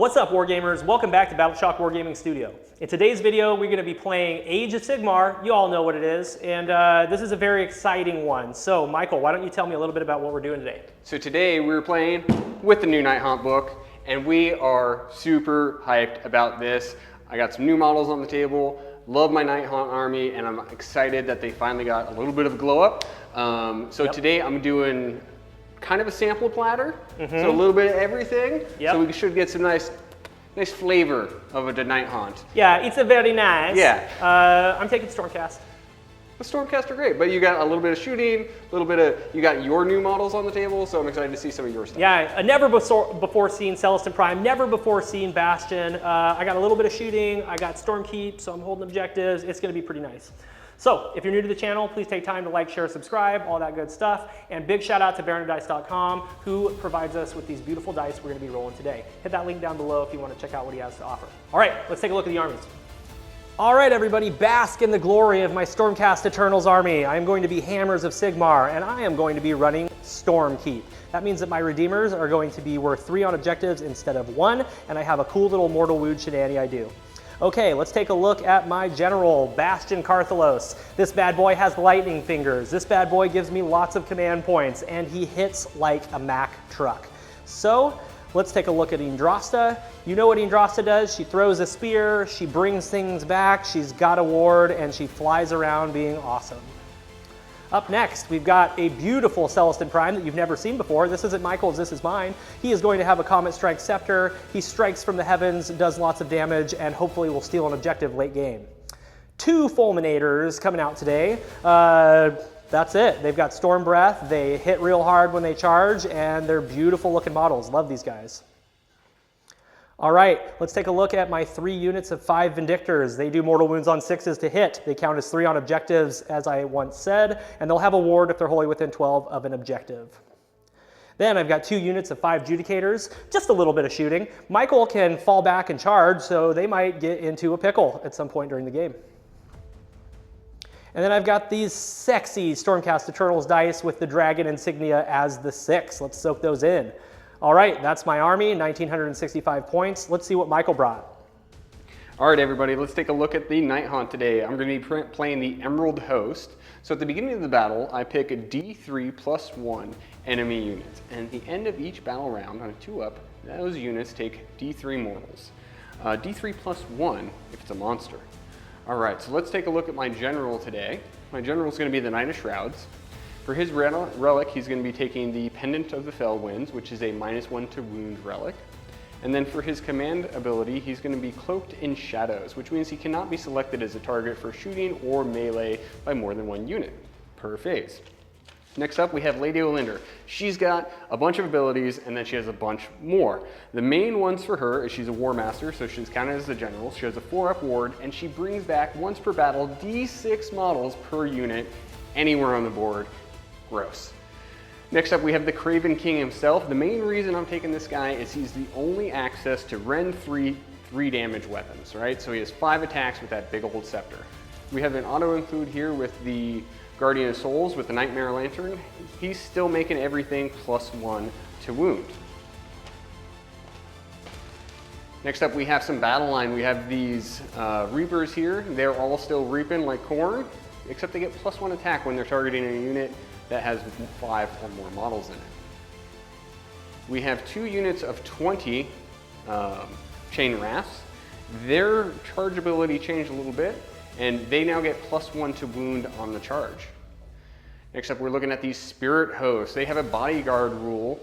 What's up, Wargamers? Welcome back to Battleshock Wargaming Studio. In today's video, we're going to be playing Age of Sigmar. You all know what it is, and this is a very exciting one. So, Michael, why don't you tell me a little bit about what we're doing today? So today we're playing with the new Nighthaunt book, and we are super hyped about this. I got some new models on the table, love my Nighthaunt army, and I'm excited that they finally got a little bit of a glow up. Today I'm doing kind of a sample platter, so a little bit of everything, so we should get some nice flavor of the Nighthaunt. Yeah, it's a very nice. Yeah. I'm taking Stormcast. The Stormcast are great, but you got a little bit of shooting, you got your new models on the table, so I'm excited to see some of your stuff. Yeah, a never before seen Celestant Prime, never before seen Bastion. I got a little bit of shooting, I got Stormkeep, so I'm holding objectives. It's gonna be pretty nice. So, if you're new to the channel, please take time to like, share, subscribe, all that good stuff. And big shout out to BaronofDice.com, who provides us with these beautiful dice we're gonna be rolling today. Hit that link down below if you wanna check out what he has to offer. All right, let's take a look at the armies. All right, everybody, bask in the glory of my Stormcast Eternals army. I am going to be Hammers of Sigmar, and I am going to be running Stormkeep. That means that my Redeemers are going to be worth 3 on objectives instead of 1, and I have a cool little mortal wound shenanigan I do. Okay, let's take a look at my general, Bastion Carthalos. This bad boy has lightning fingers. This bad boy gives me lots of command points, and he hits like a Mack truck. So, let's take a look at Yndrasta. You know what Yndrasta does? She throws a spear, she brings things back, she's got a ward, and she flies around being awesome. Up next, we've got a beautiful Celestant Prime that you've never seen before. This isn't Michael's, this is mine. He is going to have a Comet Strike Scepter. He strikes from the heavens, does lots of damage, and hopefully will steal an objective late game. 2 Fulminators coming out today. That's it. They've got Storm Breath, they hit real hard when they charge, and they're beautiful looking models. Love these guys. All right, let's take a look at my 3 units of 5 Vindictors. They do mortal wounds on 6s to hit. They count as 3 on objectives, as I once said, and they'll have a ward if they're wholly within 12 of an objective. Then I've got 2 units of 5 Judicators, just a little bit of shooting. Michael can fall back and charge, so they might get into a pickle at some point during the game. And then I've got these sexy Stormcast Eternals dice with the dragon insignia as the 6. Let's soak those in. All right, that's my army, 1,965 points. Let's see what Michael brought. All right, everybody, let's take a look at the Nighthaunt today. I'm going to be playing the Emerald Host. So at the beginning of the battle, I pick a D3 plus 1 enemy unit. And at the end of each battle round, on a 2-up, those units take D3 mortals. D3 plus 1 if it's a monster. All right, so let's take a look at my general today. My general is going to be the Knight of Shrouds. For his relic, he's going to be taking the Pendant of the Fell Winds, which is a -1 to wound relic. And then for his command ability, he's going to be Cloaked in Shadows, which means he cannot be selected as a target for shooting or melee by more than 1 unit per phase. Next up, we have Lady Olynder. She's got a bunch of abilities, and then she has a bunch more. The main ones for her is she's a War Master, so she's counted as a general. She has a 4-up ward, and she brings back, once per battle, D6 models per unit anywhere on the board. Gross. Next up, we have the Craven King himself. The main reason I'm taking this guy is he's the only access to Rend 3 damage weapons, right? So he has 5 attacks with that big old scepter. We have an auto-include here with the Guardian of Souls with the Nightmare Lantern. He's still making everything +1 to wound. Next up, we have some battle line. We have these Reapers here. They're all still reaping like corn, except they get +1 attack when they're targeting a unit that has 5 or more models in it. We have 2 units of 20 Chain Rafts. Their charge ability changed a little bit, and they now get +1 to wound on the charge. Next up, we're looking at these Spirit Hosts. They have a bodyguard rule,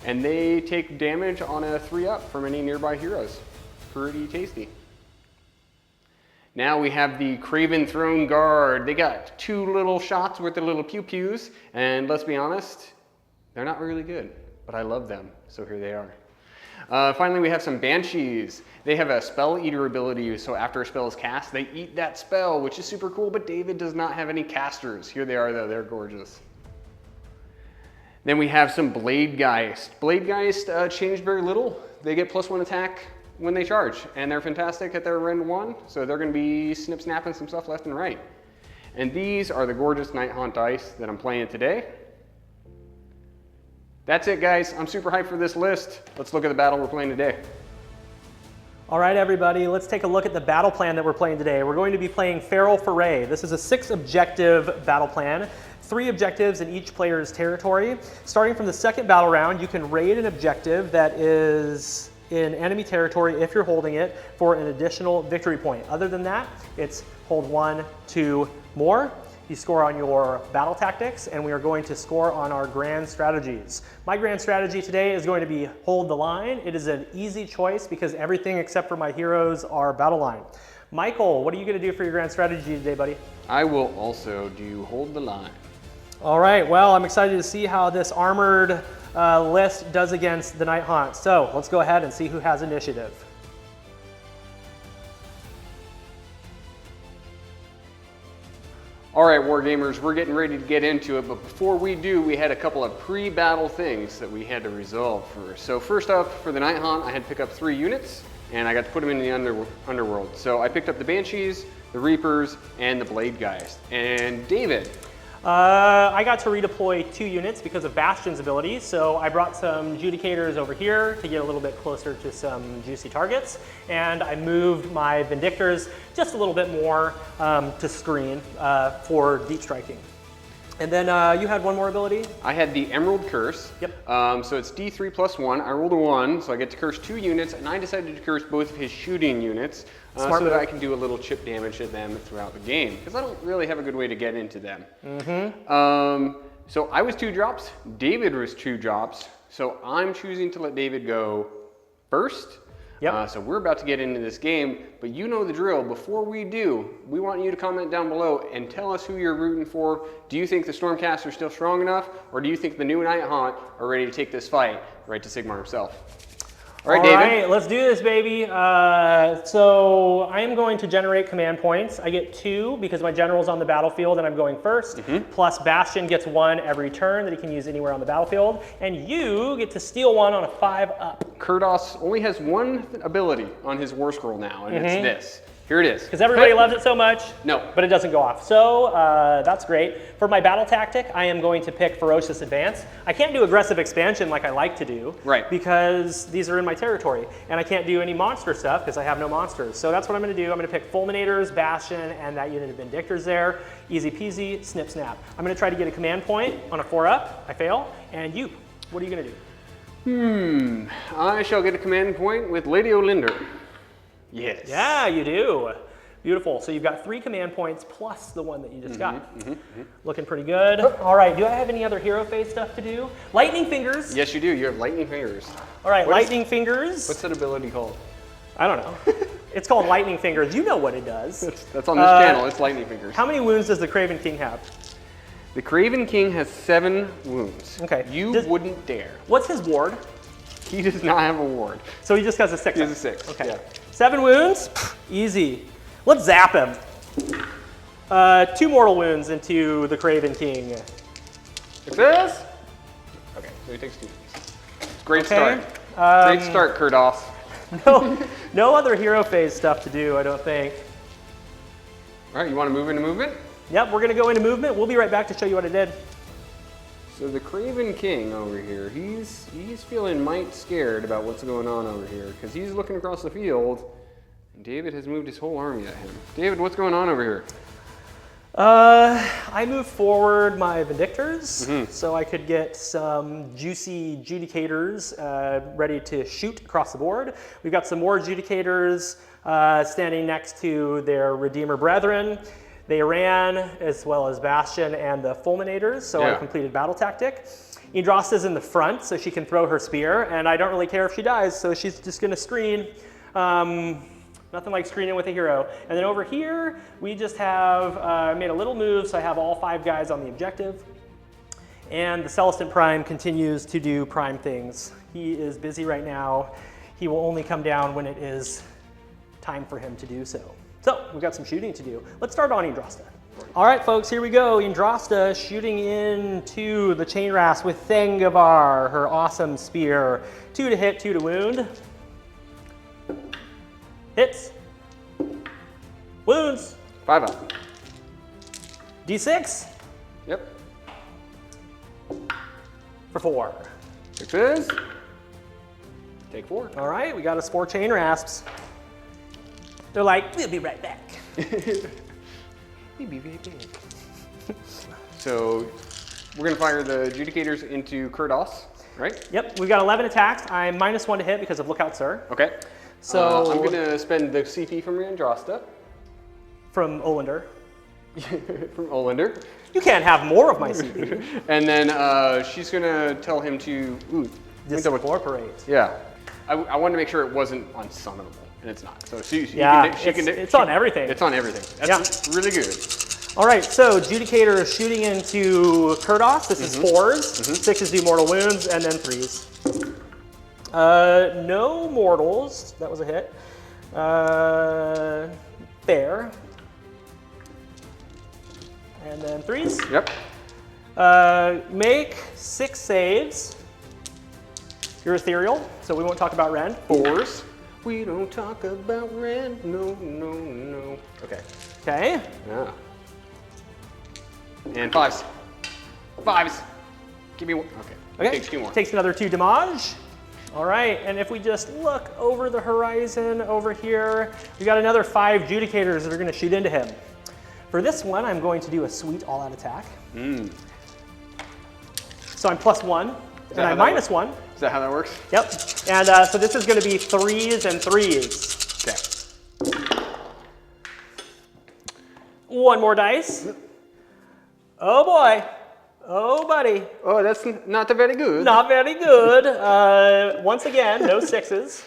and they take damage on a 3-up from any nearby heroes. Pretty tasty. Now we have the Craven Throne Guard. They got 2 little shots with their little pew-pews, and let's be honest, they're not really good, but I love them, so here they are. Finally, we have some Banshees. They have a Spell Eater ability, so after a spell is cast, they eat that spell, which is super cool, but David does not have any casters. Here they are, though. They're gorgeous. Then we have some Blade Geist. Blade Geist changed very little. They get +1 attack when they charge, and they're fantastic at their Rend 1, so they're going to be snip-snapping some stuff left and right. And these are the gorgeous Nighthaunt dice that I'm playing today. That's it, guys. I'm super hyped for this list. Let's look at the battle we're playing today. All right, everybody, let's take a look at the battle plan that we're playing today. We're going to be playing Feral Foray. This is a 6-objective battle plan, 3 objectives in each player's territory. Starting from the second battle round, you can raid an objective that is in enemy territory if you're holding it for an additional victory point. Other than that, it's hold 1, 2 more. You score on your battle tactics, and we are going to score on our grand strategies. My grand strategy today is going to be hold the line. It is an easy choice because everything except for my heroes are battle line. Michael, what are you going to do for your grand strategy today, buddy? I will also do hold the line. All right, well, I'm excited to see how this armored list does against the Nighthaunt. So let's go ahead and see who has initiative. All right, Wargamers, we're getting ready to get into it, but before we do, we had a couple of pre-battle things that we had to resolve first. So first up, for the Nighthaunt, I had to pick up 3 units, and I got to put them in the underworld. So I picked up the Banshees, the Reapers, and the Blade Guys. And David? I got to redeploy 2 units because of Bastion's ability, so I brought some Judicators over here to get a little bit closer to some juicy targets, and I moved my Vindictors just a little bit more to screen for deep striking. And then you had one more ability? I had the Emerald Curse. Yep. So it's D3 plus 1. I rolled a 1, so I get to curse 2 units, and I decided to curse both of his shooting units so that I can do a little chip damage to them throughout the game, because I don't really have a good way to get into them. So I was 2 drops, David was 2 drops, so I'm choosing to let David go first. Yep. So we're about to get into this game, but you know the drill. Before we do, we want you to comment down below and tell us who you're rooting for. Do you think the Stormcast are still strong enough, or do you think the new Nighthaunt are ready to take this fight right to Sigmar himself? All right, David. All right, let's do this, baby. So I am going to generate command points. I get 2 because my general's on the battlefield and I'm going first. Plus Bastion gets 1 every turn that he can use anywhere on the battlefield. And you get to steal 1 on a 5-up. Kurdos only has 1 ability on his war scroll now, and it's this. Here it is. Because everybody loves it so much, No. but it doesn't go off. So that's great. For my battle tactic, I am going to pick Ferocious Advance. I can't do aggressive expansion like I like to do, Right. because these are in my territory. And I can't do any monster stuff because I have no monsters. So that's what I'm going to do. I'm going to pick Fulminators, Bastion, and that unit of Vindictors there. Easy peasy, snip snap. I'm going to try to get a command point on a 4-up. I fail. And you, what are you going to do? I shall get a command point with Lady Olynder. Yes. Yeah, you do. Beautiful. So you've got 3 command points plus the 1 that you just got. Looking pretty good. All right, do I have any other hero phase stuff to do? Lightning Fingers. Yes, you do. You have Lightning Fingers. All right, Lightning Fingers. What's that ability called? I don't know. It's called Lightning Fingers. You know what it does. That's on this channel. It's Lightning Fingers. How many wounds does the Craven King have? The Craven King has 7 wounds. Okay. You wouldn't dare. What's his ward? He does not have a ward. So he just has a 6. He has a 6. Okay. Yeah. 7 wounds? Easy. Let's zap him. 2 mortal wounds into the Craven King. Success? Okay, so he takes 2 wounds. Great start. Great start, Kurdos. No other hero phase stuff to do, I don't think. All right, you want to move into movement? Yep, we're gonna go into movement. We'll be right back to show you what I did. So the Craven King over here, he's feeling might scared about what's going on over here, because he's looking across the field, and David has moved his whole army at him. David, what's going on over here? I moved forward my Vindictors so I could get some juicy Judicators ready to shoot across the board. We've got some more Judicators standing next to their Redeemer brethren. They ran, as well as Bastion and the Fulminators, so I completed battle tactic. Yndrasta's in the front, so she can throw her spear, and I don't really care if she dies, so she's just gonna screen. Nothing like screening with a hero. And then over here, we just have made a little move, so I have all 5 guys on the objective. And the Celestant Prime continues to do Prime things. He is busy right now. He will only come down when it is time for him to do so. So we've got some shooting to do. Let's start on Yndrasta. All right, folks, here we go. Yndrasta shooting into the chain rasp with Thengavar, her awesome spear. 2 to hit, 2 to wound. Hits. Wounds. 5 up. D6 Yep. for 4. Success. Take 4. All right, we got us 4 chain rasps. They're like, we'll be right back. We'll be right back. So we're gonna fire the Adjudicators into Carthalos, right? Yep, we've got 11 attacks. I'm -1 to hit because of Lookout Sir. Okay. So I'm gonna spend the CP from Yndrasta. From Olynder. From Olynder. You can't have more of my CP. And then she's gonna tell him to Disincorporate. Yeah. I wanted to make sure it wasn't on summonable, and it's not. So it's on everything. It's on everything. That's really good. All right, so Adjudicator is shooting into Carthalos. This is 4s. 6s do mortal wounds, and then 3s. No mortals. That was a hit. Fair. And then 3s. Yep. Make 6 saves. You're ethereal, so we won't talk about Ren. 4s. We don't talk about Ren. No, no, no. Okay. Okay. Yeah. And 5s. 5s. Give me one. Okay. Okay. Takes 2 more. Takes another 2 damage. All right, and if we just look over the horizon over here, we got another 5 Adjudicators that are going to shoot into him. For this one, I'm going to do a sweet all-out attack. So I'm +1, and I'm -1. Is that how that works? Yep. And so this is going to be 3s and 3s. Okay. 1 more dice. Oh boy. Oh buddy. Oh, that's not very good. Not very good. Once again, no 6s.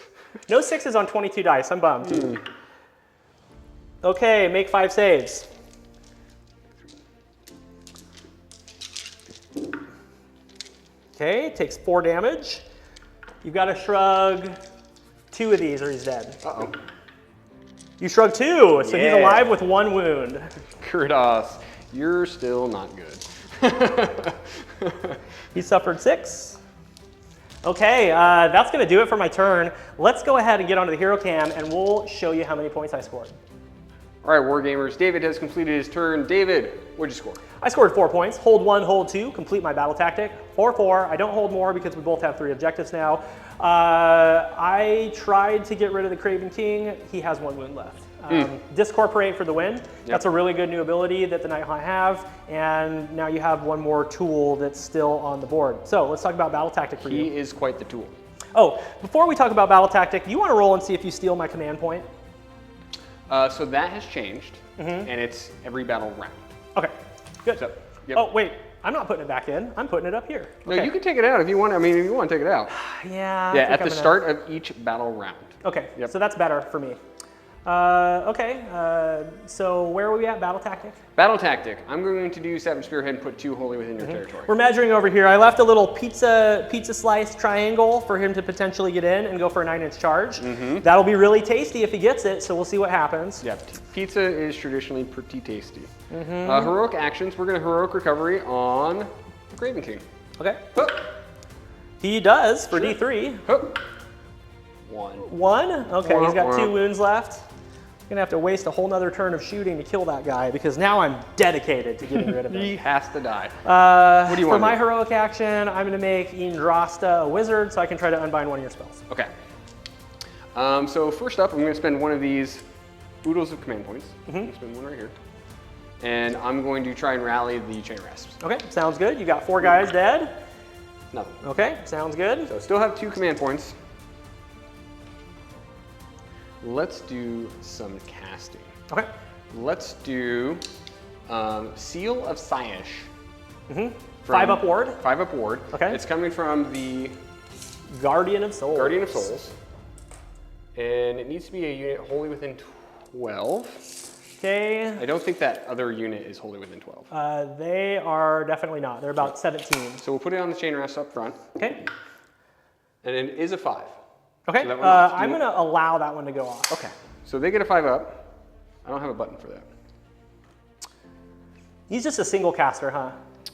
No 6s on 22 dice. I'm bummed. Okay, make 5 saves. Okay, takes 4 damage. You've got to shrug 2 of these or he's dead. Uh-oh. You shrug 2, so he's alive with 1 wound. Carthalos, you're still not good. He suffered 6. Okay, that's going to do it for my turn. Let's go ahead and get onto the hero cam and we'll show you how many points I scored. All right, Wargamers, David has completed his turn. David, what'd you score? I scored 4 points. Hold 1, hold 2, complete my battle tactic. 4-4. I don't hold more because we both have 3 objectives now. I tried to get rid of the Craven King. He has 1 wound left. Discorporate for the win. Yep. That's a really good new ability that the Nighthaunt have, and now you have 1 more tool that's still on the board. So let's talk about battle tactic for you. He is quite the tool. Oh, before we talk about battle tactic, you want to roll and see if you steal my command point? So that has changed, and it's every battle round. Okay, good. So, yep. Oh, wait, I'm not putting it back in. I'm putting it up here. No, you can take it out if you want. I mean, if you want to take it out. Yeah. Yeah, at the start of each battle round. Okay, Yep. so that's better for me. So where are we at? Battle tactic? Battle tactic. I'm going to do Savage Spearhead and put 2 holy within your territory. We're measuring over here. I left a little pizza slice triangle for him to potentially get in and go for a 9-inch charge. That'll be really tasty if he gets it, so we'll see what happens. Yeah, pizza is traditionally pretty tasty. Heroic actions. We're going to heroic recovery on the Craven King. Okay. Hook. He does for Sure. D3. Hook. 1. 1? Okay, he's got 2 wounds left. I'm gonna have to waste a whole nother turn of shooting to kill that guy because now I'm dedicated to getting rid of him. He has to die. What do you for want my to do? heroic action, I'm gonna make Yndrasta a wizard so I can try to unbind 1 of your spells. Okay. So first up, I'm going to spend 1 of these oodles of command points. I'm going to spend 1 right here. And I'm going to try and rally the chain rasps. Okay, sounds good. You got 4 guys dead. Nothing. Okay, sounds good. So still have 2 command points. Let's do some casting. Okay. Let's do Seal of Shyish. 5 up ward. 5 up ward. Okay. It's coming from the Guardian of Souls. Guardian of Souls. And it needs to be a unit wholly within 12. Okay. I don't think that other unit is wholly within 12. They are definitely not. They're about 17. So we'll put it on the chain rasp up front. Okay. And it is a 5. Okay. So that one needs to I'm going to allow that one to go off. Okay. So they get a 5 up. I don't have a button for that. He's just a single caster, huh?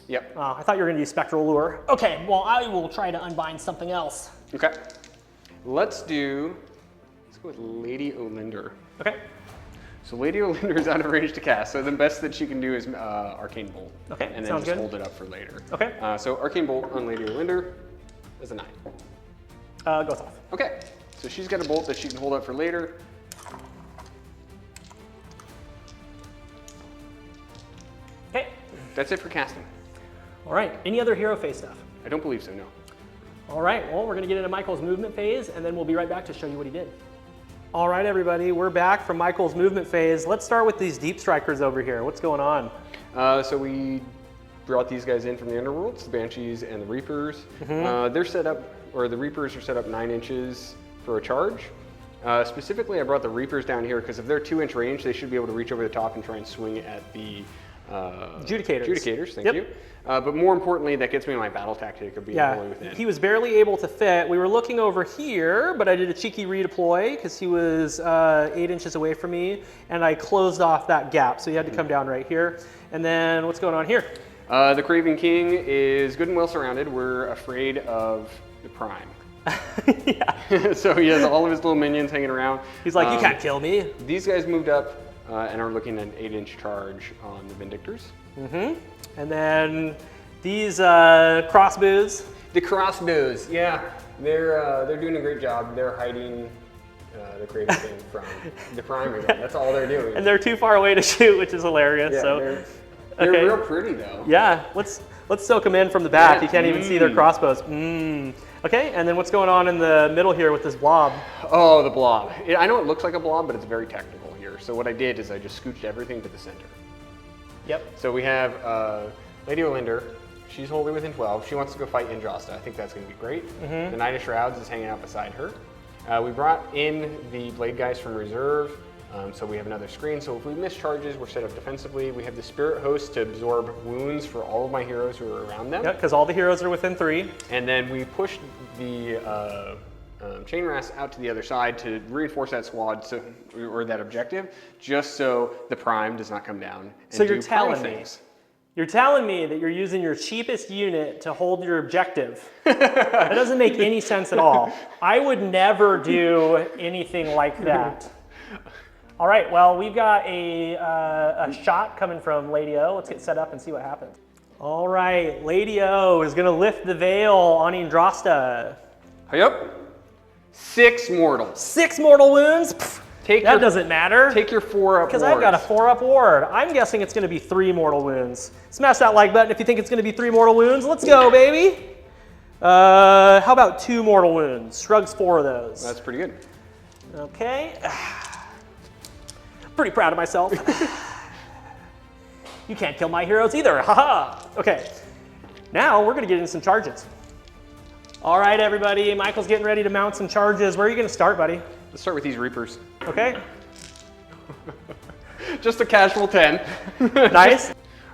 Yep. I thought you were going to use Spectral Lure. Okay, well, I will try to unbind something else. Okay. Let's go with Lady Olynder. Okay. So Lady Olynder is out of range to cast, so the best that she can do is Arcane Bolt. Okay, and then sounds just good. hold it up for later. Okay. So Arcane Bolt on Lady Olynder is a 9. Goes off. Okay, so she's got a bolt that she can hold up for later. That's it for casting. All right, any other hero phase stuff? I don't believe so, no. All right, well, we're gonna get into Michael's movement phase, and then we'll be right back to show you what he did. All right, everybody, we're back from Michael's movement phase. Let's start with these deep strikers over here. What's going on? So we brought these guys in from the Underworlds, the Banshees and the Reapers. They're set up, or the Reapers are set up 9 inches for a charge. Specifically, I brought the Reapers down here because if they're 2-inch range, they should be able to reach over the top and try and swing at the Judicators, thank you. But more importantly, that gets me my battle tactic of being fully within. He was barely able to fit. We were looking over here, but I did a cheeky redeploy because he was 8 inches away from me, and I closed off that gap, so he had to come down right here. And then what's going on here? The Craven King is good and well surrounded. We're afraid of the Prime. Yeah. So he has all of his little minions hanging around. He's like, you can't kill me. These guys moved up and are looking at an 8-inch charge on the Vindictors. And then these crossbows. The crossbows, yeah, they're doing a great job. They're hiding the Craven King from the Prime again. That's all they're doing. And they're too far away to shoot, which is hilarious. Yeah, so they're real pretty though. Yeah, let's soak them in from the back. You can't even see their crossbows. Okay, and then what's going on in the middle here with this blob? Oh, the blob. I know it looks like a blob, but it's very technical here. So what I did is I just scooched everything to the center. Yep. So we have Lady Olynder. She's wholly within 12. She wants to go fight Yndrasta. I think that's going to be great. The Knight of Shrouds is hanging out beside her. We brought in the Blade guys from reserve, so we have another screen. So if we miss charges, we're set up defensively. We have the Spirit Host to absorb wounds for all of my heroes who are around them. Yeah, because all the heroes are within 3. And then we pushed the Chain Rasp out to the other side to reinforce that squad, or that objective, just so the Prime does not come down. And so you're telling me that you're using your cheapest unit to hold your objective. That doesn't make any sense at all. I would never do anything like that. All right, well, we've got a shot coming from Lady O. Let's get set up and see what happens. All right, Lady O is gonna lift the veil on Yndrasta. Yep. 6 mortals. 6 mortal wounds? Pff, that doesn't matter. Take your 4-up wards. Because I've got a 4-up ward. I'm guessing it's gonna be 3 mortal wounds. Smash that like button if you think it's gonna be 3 mortal wounds. Let's go, baby. How about 2 mortal wounds? Shrugs 4 of those. That's pretty good. Okay. Pretty proud of myself. You can't kill my heroes either, haha. Okay, now we're gonna get into some charges. All right, everybody, Michael's getting ready to mount some charges. Where are you gonna start, buddy? Let's start with these Reapers. Okay. Just a casual 10. Nice.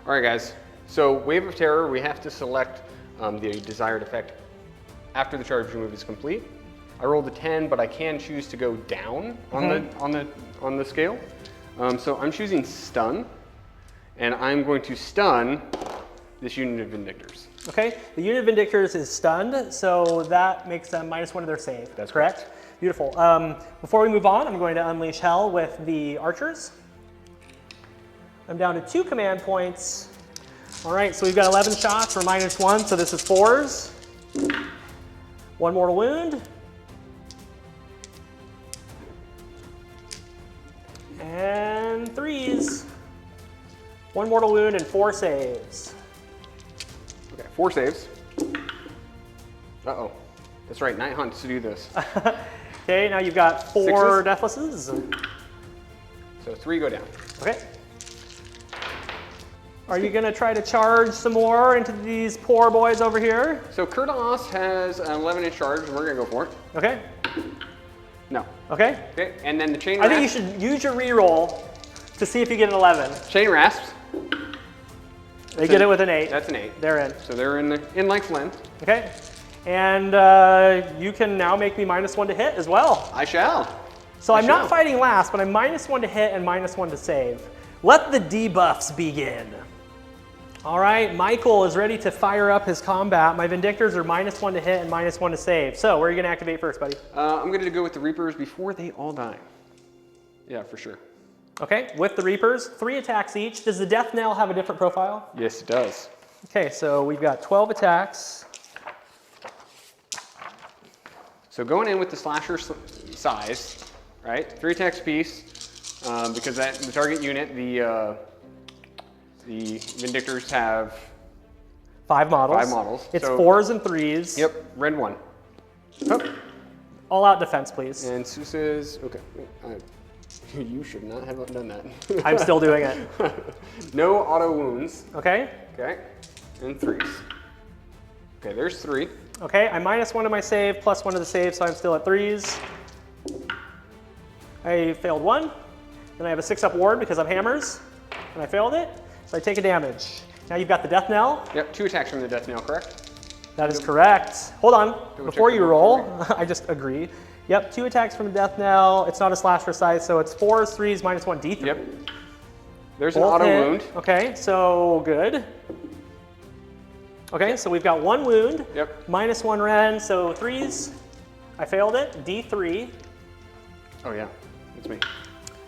All right, guys. So Wave of Terror, we have to select the desired effect after the charge remove is complete. I rolled a 10, but I can choose to go down on the scale. So I'm choosing Stun, and I'm going to stun this unit of Vindictors. Okay, the unit of Vindictors is stunned, so that makes them -1 of their save. That's correct. Beautiful. Before we move on, I'm going to unleash hell with the archers. I'm down to 2 command points. All right, so we've got 11 shots for -1, so this is 4s. 1 mortal wound. And 3s. 1 mortal wound and 4 saves. Okay, 4 saves. Uh-oh. That's right, Nighthaunt to do this. Okay, now you've got 4 deathlesses. So 3 go down. Okay. Are you gonna try to charge some more into these poor boys over here? So Carthalos has an 11-inch charge, and we're gonna go for it. Okay. No. Okay. Okay, and then the Chain I Rasp. think you should use your reroll to see if you get an 11. Chain Rasps. They get it with an 8. That's an 8. They're in. So they're in like Flint. Okay. And you can now make me -1 to hit as well. I shall. So I'm not fighting last, but I'm -1 to hit and -1 to save. Let the debuffs begin. All right, Michael is ready to fire up his combat. My Vindictors are -1 to hit and -1 to save. So where are you gonna activate first, buddy? I'm gonna go with the Reapers before they all die. Yeah, for sure. Okay, with the Reapers, 3 attacks each. Does the Death Knell have a different profile? Yes, it does. Okay, so we've got 12 attacks. So going in with the slasher size, right? 3 attacks apiece, because the target unit, the The Vindictors have 5 models. 5 models. It's so, 4s and 3s. Yep, red 1. Hup. All out defense, please. And Sousa's, okay. You should not have done that. I'm still doing it. No auto wounds. Okay. Okay. And 3s. Okay, there's 3. Okay, I -1 to my save, +1 to the save, so I'm still at 3s. I failed 1. Then I have a 6-up ward because I'm hammers, and I failed it. So I take a damage. Now you've got the death knell. Yep, 2 attacks from the death knell, correct? That is correct. Hold on, before you the roll, I just agree. Yep, 2 attacks from the death knell. It's not a slash for size, so it's 4s, 3s, -1, D3. Yep. There's Both an auto hit. wound. Okay, so good. Okay, so we've got 1 wound. Yep. -1 Ren, so 3s. I failed it. D3. Oh yeah, it's me.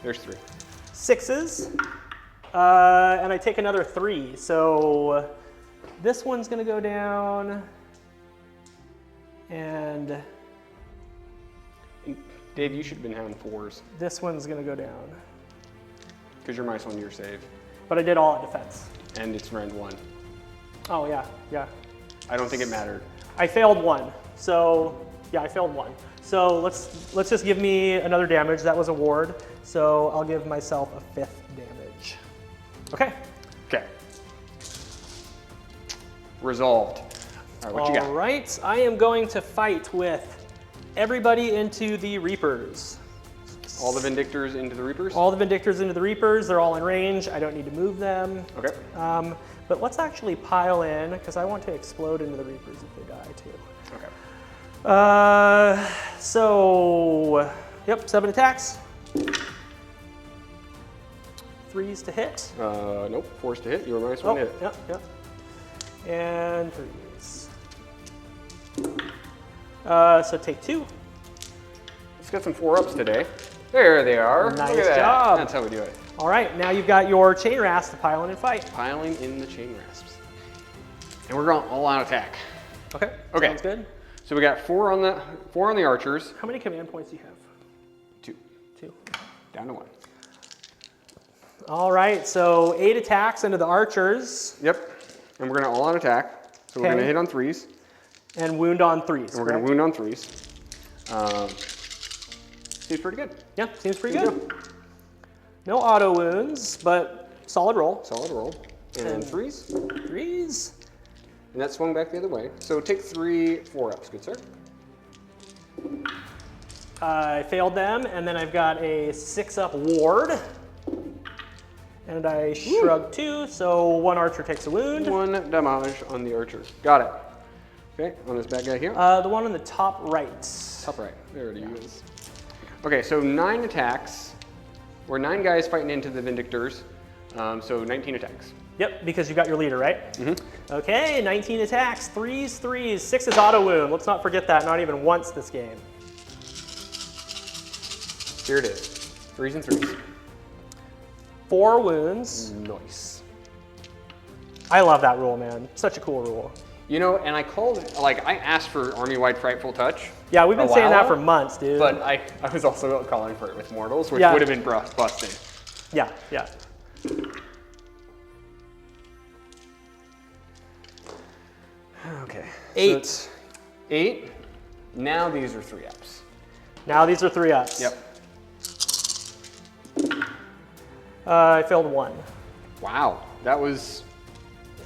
There's 3. 6s. And I take another 3. So this one's gonna go down. And Dave, you should have been having 4s. this one's gonna go down. Because you're -1 to your save. But I did all at defense. And it's rend 1. Oh yeah, yeah. I don't think it mattered. I failed 1. So yeah, I failed 1. So let's just give me another damage. That was a ward. So I'll give myself a 5th damage. Okay. Okay. Resolved. All right, what you got? All right, I am going to fight with everybody into the Reapers. All the Vindictors into the Reapers? All the Vindictors into the Reapers. They're all in range. I don't need to move them. Okay. But let's actually pile in, because I want to explode into the Reapers if they die too. Okay. So, yep, 7 attacks. 3s to hit. Nope, 4s to hit. You were -1 Oh, to hit. yep, yep. And 3s. So take 2. Let's get some 4-ups today. There they are. Nice Look at that. job. That's how we do it. All right, now you've got your chain rasp to pile in and fight. Piling in the chain rasps. And we're going all out attack. Okay. Okay. Sounds good. So we got 4 on the archers. How many command points do you have? 2. 2. Down to 1. All right, so 8 attacks into the archers. Yep. And we're gonna all out attack. So we're Okay. gonna hit on 3s. And wound on 3s. And we're gonna wound on 3s. Seems pretty good. Yeah, seems pretty good. No auto wounds, but solid roll. Solid roll. And 3s. 3s. And that swung back the other way. So take 3 4-ups, good sir. I failed them, and then I've got a 6-up ward. And I shrug 2, so 1 archer takes a wound. 1 damage on the archer. Got it. Okay, on this bad guy here. The one on the top right. Top right. There it is. Okay, so 9 attacks. We're 9 guys fighting into the Vindictors. So 19 attacks. Yep, because you got your leader, right? Mm-hmm. Okay, 19 attacks, 3s, 3s, 6 is auto wound. Let's not forget that, not even once this game. Here it is. 3s and 3s. 4 wounds. Nice. I love that rule, man. Such a cool rule. You know, and I called, like, I asked for army-wide Frightful Touch. Yeah, we've been saying that for months, dude. But I was also calling for it with Mortals, which Yeah. would have been busted. Yeah, yeah. Okay. 8. So 8. Now these are 3-ups. Now these are 3-ups. Yep. I failed 1. Wow, that was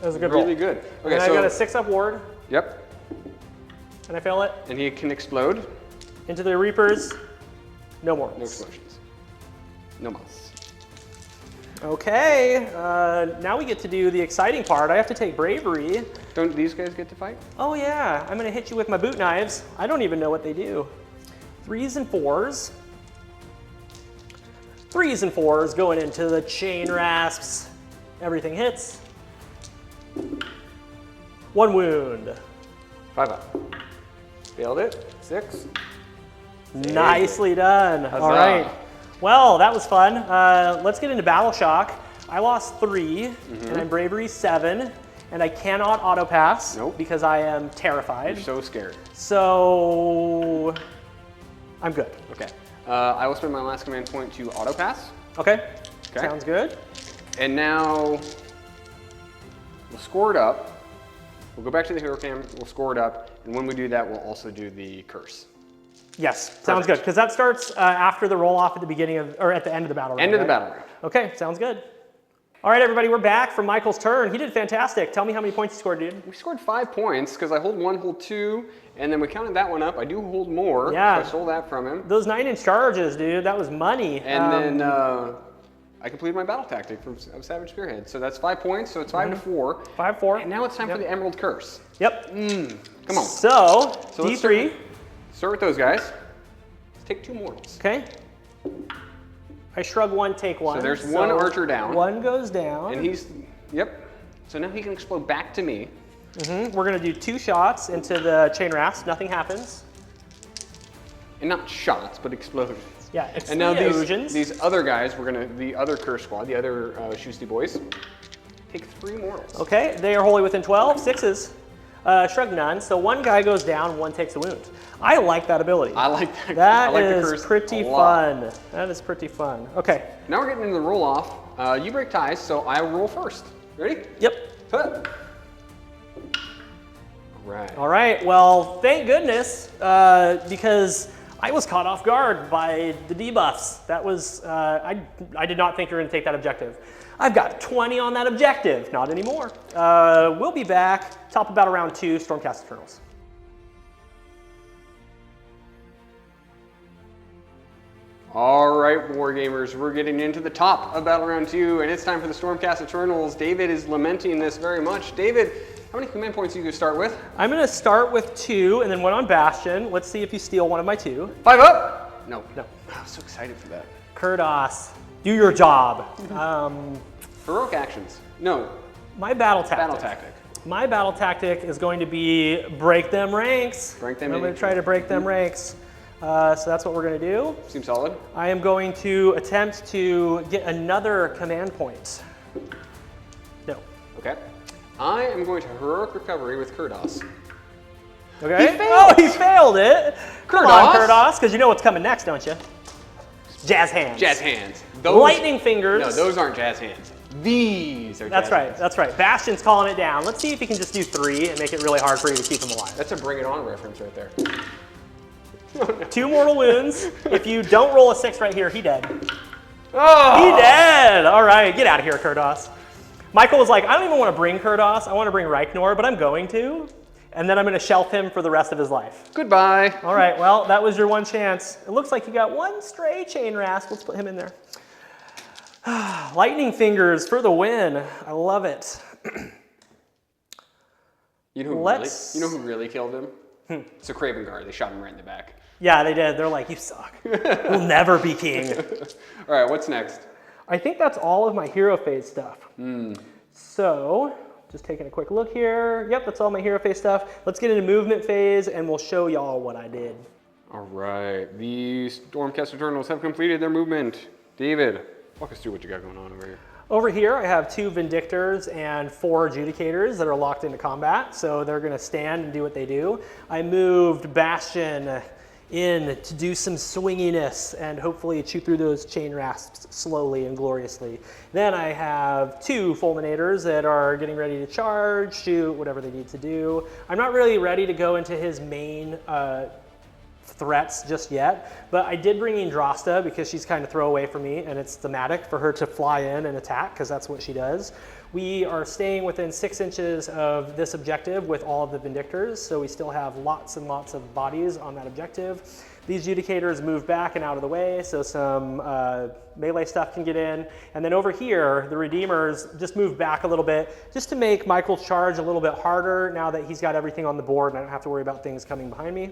That was a good roll. really good. Okay, And so I got a 6-up ward, yep, and I fail it. and he can explode. Into the Reapers, no more. No explosions. No moths. Okay, now we get to do the exciting part. I have to take bravery. Don't these guys get to fight? Oh yeah, I'm gonna hit you with my boot knives. I don't even know what they do. 3s and 4s. 3s and 4s going into the chain rasps. Everything hits. 1 wound. 5-up. Failed it. 6. Nicely done. Huzzah. All right. Well, that was fun. Let's get into Battle Shock. I lost 3, and I'm Bravery 7, and I cannot auto pass because I am terrified. You're so scared. So I'm good. Okay. I will spend my last command point to auto pass. Okay. Sounds good. And now We'll score it up. We'll go back to the hero cam, we'll score it up, and when we do that, we'll also do the curse. Yes, sounds good, because that starts after the roll off at the beginning of, or at the end of the battle round. End of the battle round. Okay, sounds good. All right, everybody, we're back from Michael's turn. He did fantastic. Tell me how many points you scored, dude. We scored 5 points, because I hold 1, hold 2, and then we counted that one up. I do hold more, yeah. so I stole that from him. Those 9-inch charges, dude, that was money. And then I completed my battle tactic from Savage Spearhead. So that's 5 points, so it's 5 to 4. 5-4. And now it's time for the Emerald Curse. Yep. Come on. So D3. Start with those guys. Let's take 2 mortals. Okay. I shrug 1, take 1. So there's 1 archer down. 1 goes down. And he's, yep. So now he can explode back to me. We're gonna do 2 shots into the chain rasp. Nothing happens. And not shots, but explosions. Yeah, and now explosions. these other guys, the other curse squad, the other Shusty boys, take 3 mortals. Okay, they are wholly within 12. 6s. Shrug none. So 1 guy goes down, 1 takes a wound. I like that ability. I like that. That I like is the curse pretty a lot. fun. That is pretty fun. Okay. Now we're getting into the roll off. You break ties, so I roll first. Ready? Yep. All right. All right. Well, thank goodness, because I was caught off guard by the debuffs. That was, I did not think you were going to take that objective. I've got 20 on that objective. Not anymore. We'll be back. Top of battle round 2, Stormcast Eternals. All right, Wargamers, we're getting into the top of battle round 2, and it's time for the Stormcast Eternals. David is lamenting this very much. David, how many command points are you going to start with? I'm going to start with 2 and then 1 on Bastion. Let's see if you steal one of my 2. 5 up? No. No. I was so excited for that. Kurdos, do your job. Heroic actions. No. My battle tactic. Battle tactic. My battle tactic is going to be break them ranks. Break them I'm going to try to break them ranks. So that's what we're going to do. Seems solid. I am going to attempt to get another command point. No. Okay. I am going to heroic recovery with Kurdos. Okay. He failed. Oh, he failed it. Come on, Kurdos. Kurdos, because you know what's coming next, don't you? Jazz hands. Jazz hands. Those, lightning fingers. No, those aren't jazz hands. These are That's jazz right. hands. That's right. Bastion's calling it down. Let's see if he can just do 3 and make it really hard for you to keep him alive. That's a Bring It On reference right there. 2 mortal wounds. If you don't roll a 6 right here, he dead. Oh! He dead. All right, get out of here, Kurdos. Michael was like, I don't even want to bring Kurdos. I want to bring Reichnor, but I'm going to. And then I'm going to shelf him for the rest of his life. Goodbye. All right, well, that was your 1 chance. It looks like you got 1 stray chain rasp. Let's put him in there. Lightning fingers for the win. I love it. You know who really killed him? It's a Craven Guard. They shot him right in the back. Yeah, they did. They're like, you suck. We'll never be king. All right, what's next? I think that's all of my hero phase stuff. So, just taking a quick look here. Yep, that's all my hero phase stuff. Let's get into movement phase and we'll show y'all what I did. All right, the Stormcast Eternals have completed their movement. David, walk us through what you got going on over here. Over here, I have 2 Vindictors and 4 Adjudicators that are locked into combat, so they're gonna stand and do what they do. I moved Bastion in to do some swinginess and hopefully chew through those chain rasps slowly and gloriously. Then I have 2 Fulminators that are getting ready to charge, shoot, whatever they need to do. I'm not really ready to go into his main threats just yet, but I did bring Yndrasta because she's kind of throwaway for me and it's thematic for her to fly in and attack because that's what she does. We are staying within 6 inches of this objective with all of the Vindictors, so we still have lots and lots of bodies on that objective. These Adjudicators move back and out of the way, so some melee stuff can get in. And then over here, the Redeemers just move back a little bit just to make Michael's charge a little bit harder now that he's got everything on the board and I don't have to worry about things coming behind me.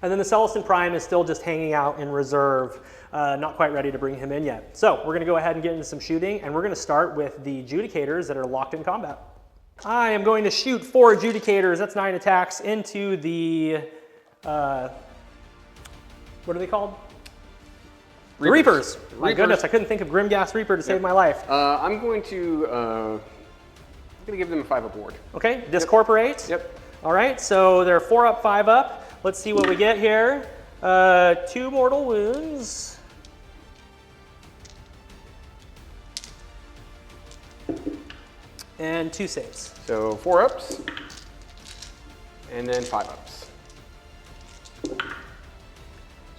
And then the Celestant Prime is still just hanging out in reserve, not quite ready to bring him in yet. So we're gonna go ahead and get into some shooting, and we're gonna start with the Adjudicators that are locked in combat. I am going to shoot 4 Adjudicators, that's 9 attacks, into the, what are they called? Reapers. My goodness, I couldn't think of Grimgas Reaper to save my life. I'm going to give them a 5 aboard. Okay, Discorporate. Yep. All right, so they're 4 up, 5 up. Let's see what we get here. 2 mortal wounds. and 2 saves. So 4 ups, and then 5 ups.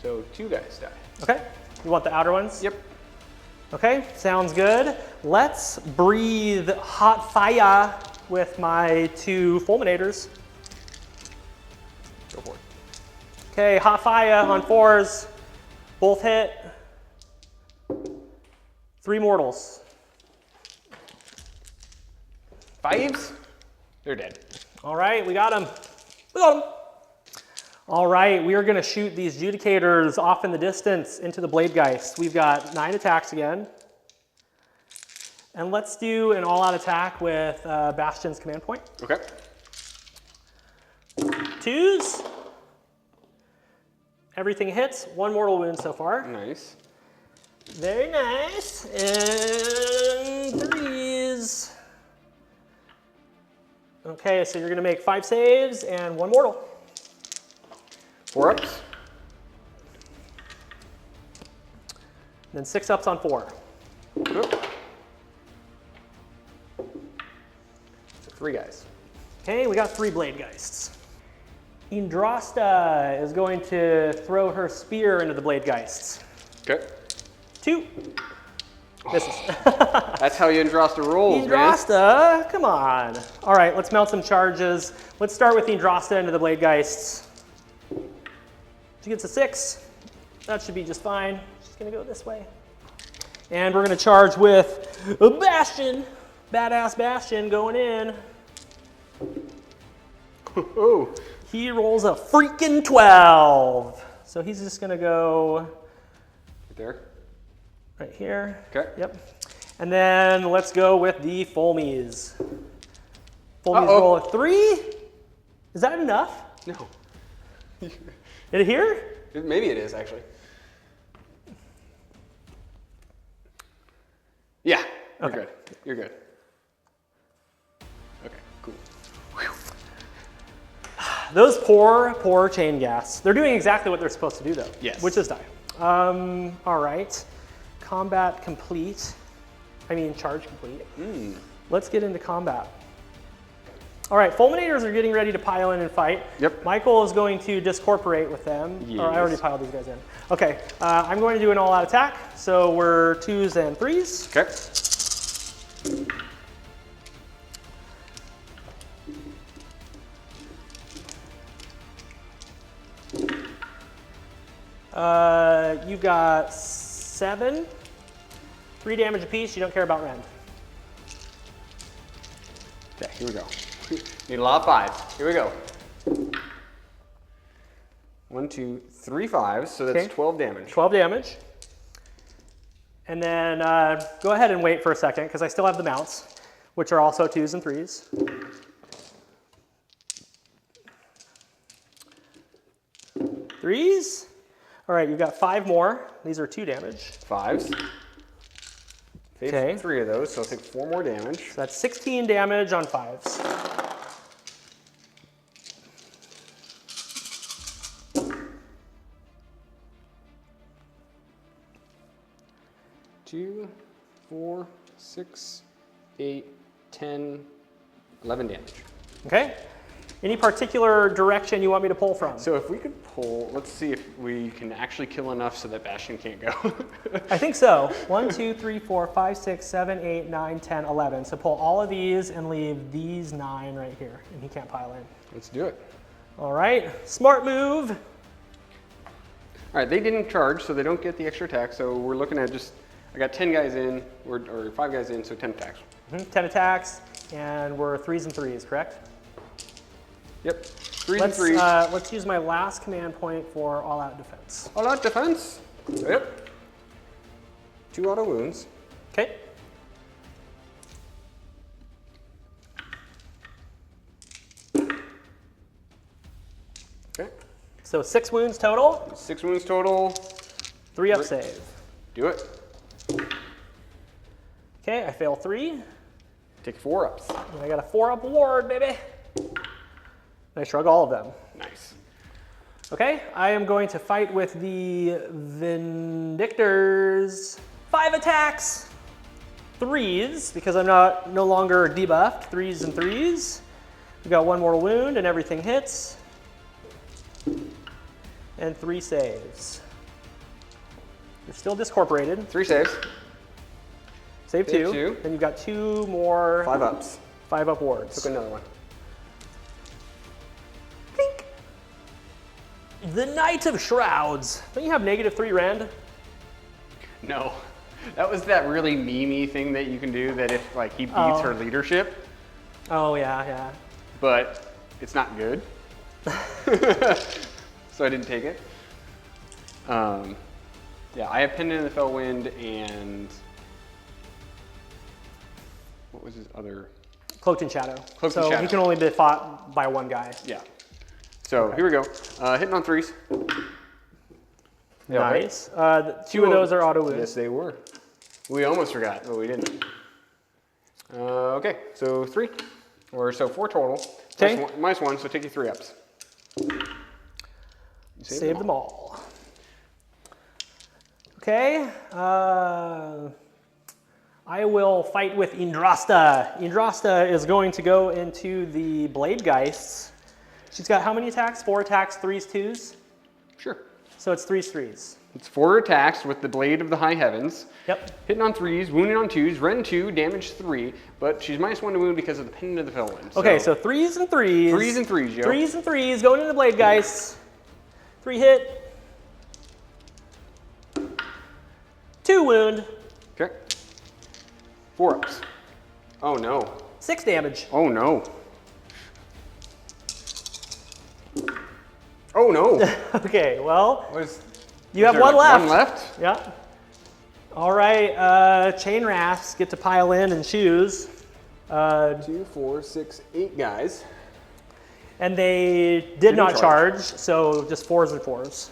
So 2 guys die. Okay, you want the outer ones? Yep. Okay, sounds good. Let's breathe hot fire with my 2 fulminators. Go for it. Okay, hot fire on 4s. Both hit. 3 mortals. 5s? They're dead. All right, we got him. We got him. All right, we are going to shoot these Judicators off in the distance into the Bladegeist. We've got 9 attacks again. And let's do an all-out attack with Bastion's command point. Okay. 2s. Everything hits. 1 mortal wound so far. Nice. Very nice. And 3s. Okay, so you're going to make 5 saves and 1 mortal. 4 ups. Then 6 ups on 4. Oop. So 3 guys. Okay, we got 3 Bladegeists. Yndrasta is going to throw her spear into the Bladegeists. Okay. 2. Misses. That's how Yndrasta rolls, Yndrasta, come on. All right, let's mount some charges. Let's start with Yndrasta into the Bladegeists. She gets a 6. That should be just fine. She's gonna go this way. And we're gonna charge with a Bastion. Badass Bastion going in. Oh. He rolls a freaking 12. So he's just gonna go Right there. right here. Okay. Yep. And then let's go with the Fulmies. Fulmies roll a 3. Is that enough? No. Did it hear? Maybe it is, actually. Yeah, you're good. You're good. Okay, cool. Whew. Those poor chain gas. They're doing exactly what they're supposed to do, though. Yes. Which is die. All right. Combat complete. I mean, charge complete. Let's get into combat. All right, Fulminators are getting ready to pile in and fight. Yep. Michael is going to discorporate with them. Yes. Or I already piled these guys in. Okay, I'm going to do an all-out attack. So we're 2s and 3s. Okay. You've got 7. 3 damage apiece. You don't care about rend. Okay, here we go. Need a lot of 5s. Here we go. 1, 2, 3 5s, so that's 12 damage. 12 damage. And then go ahead and wait for a second, because I still have the mounts, which are also 2s and 3s. Threes. All right, you've got 5 more. These are 2 damage. 5s. Okay. 3 of those, so I'll take 4 more damage. So that's 16 damage on 5s. Two, 4, 6, 8, 10, 11 damage. Okay. Any particular direction you want me to pull from? So if we could pull, let's see if we can actually kill enough so that Bastion can't go. I think so. 1, 2, 3, 4, 5, 6, 7, 8, 9, 10, 11. So pull all of these and leave these 9 right here, and he can't pile in. Let's do it. All right, smart move. All right, they didn't charge, so they don't get the extra attack. So we're looking at just, I got 10 guys in, or 5 guys in, so 10 attacks. 10 attacks, and we're 3s and 3s, correct? Yep, 3s and 3s. Let's use my last command point for all-out defense. All out defense. Yep. 2 auto wounds. Okay. Okay. So 6 wounds total. 6 wounds total. 3 up save. Do it. Okay, I fail 3. Take 4 ups. And I got a 4 up ward, baby. And I shrug all of them. Nice. Okay, I am going to fight with the Vindictors. 5 attacks. 3s because I'm no longer debuffed. 3s and 3s. We got 1 more wound and everything hits. And 3 saves. You're still discorporated. 3 saves. Save 2. Then you've got 2 more. 5 ups. 5 up wards. Took another one. Pink. The Knight of Shrouds. Don't you have -3 rend? No. That was that really meme-y thing that you can do that if like he beats her leadership. Oh yeah, yeah. But it's not good. So I didn't take it. Yeah, I have Pendant of the Fellwind and what was his other? Cloaked in Shadow. Cloaked in so Shadow. he can only be fought by 1 guy. Yeah. So here we go. Hitting on 3s. Nice. 2 of those are auto wounds. Yes, they were. We almost forgot, but we didn't. Okay, so 3. Or so 4 total. Okay. -1, so take you 3 ups. Save them all. Okay. I will fight with Yndrasta. Yndrasta is going to go into the Blade Geists. She's got how many attacks? 4 attacks, 3s, 2s? Sure. So it's 3s, 3s. It's 4 attacks with the Blade of the High Heavens. Yep. Hitting on 3s, wounding on 2s, rend 2, damage 3, but she's -1 to wound because of the Pendant of the Fellwind. Okay, so 3s and 3s. 3s and 3s, yo. 3s and 3s, going into Blade Geists. 3 hit. 2 wound. Okay. 4 ups. Oh no. 6 damage. Oh no. Oh no. Okay, well, you Was have there, 1 like, left. 1 left? Yeah. All right, Chain Wraths get to pile in and choose. 2, 4, 6, 8 guys. And they did not charge, so just 4s and 4s.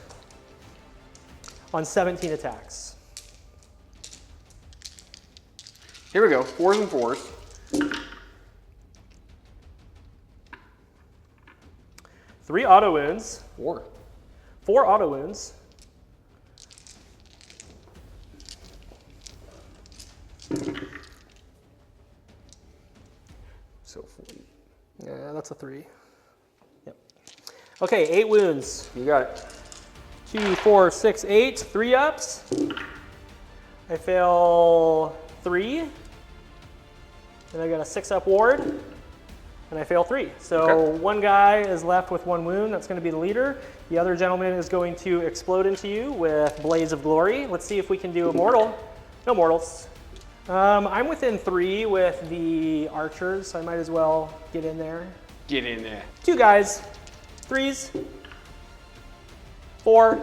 On 17 attacks. Here we go, 4s and 4s. 3 auto wounds. 4. 4 auto wounds. So 40. Yeah, that's a 3. Yep. Okay, 8 wounds. You got it. 2, 4, 6, 8. 3 ups. I fail 3. And I got a 6-up ward. And I fail 3. So Okay. 1 guy is left with 1 wound. That's going to be the leader. The other gentleman is going to explode into you with Blaze of Glory. Let's see if we can do a mortal. No mortals. I'm within 3 with the archers, so I might as well get in there. Get in there. 2 guys. 3s. 4.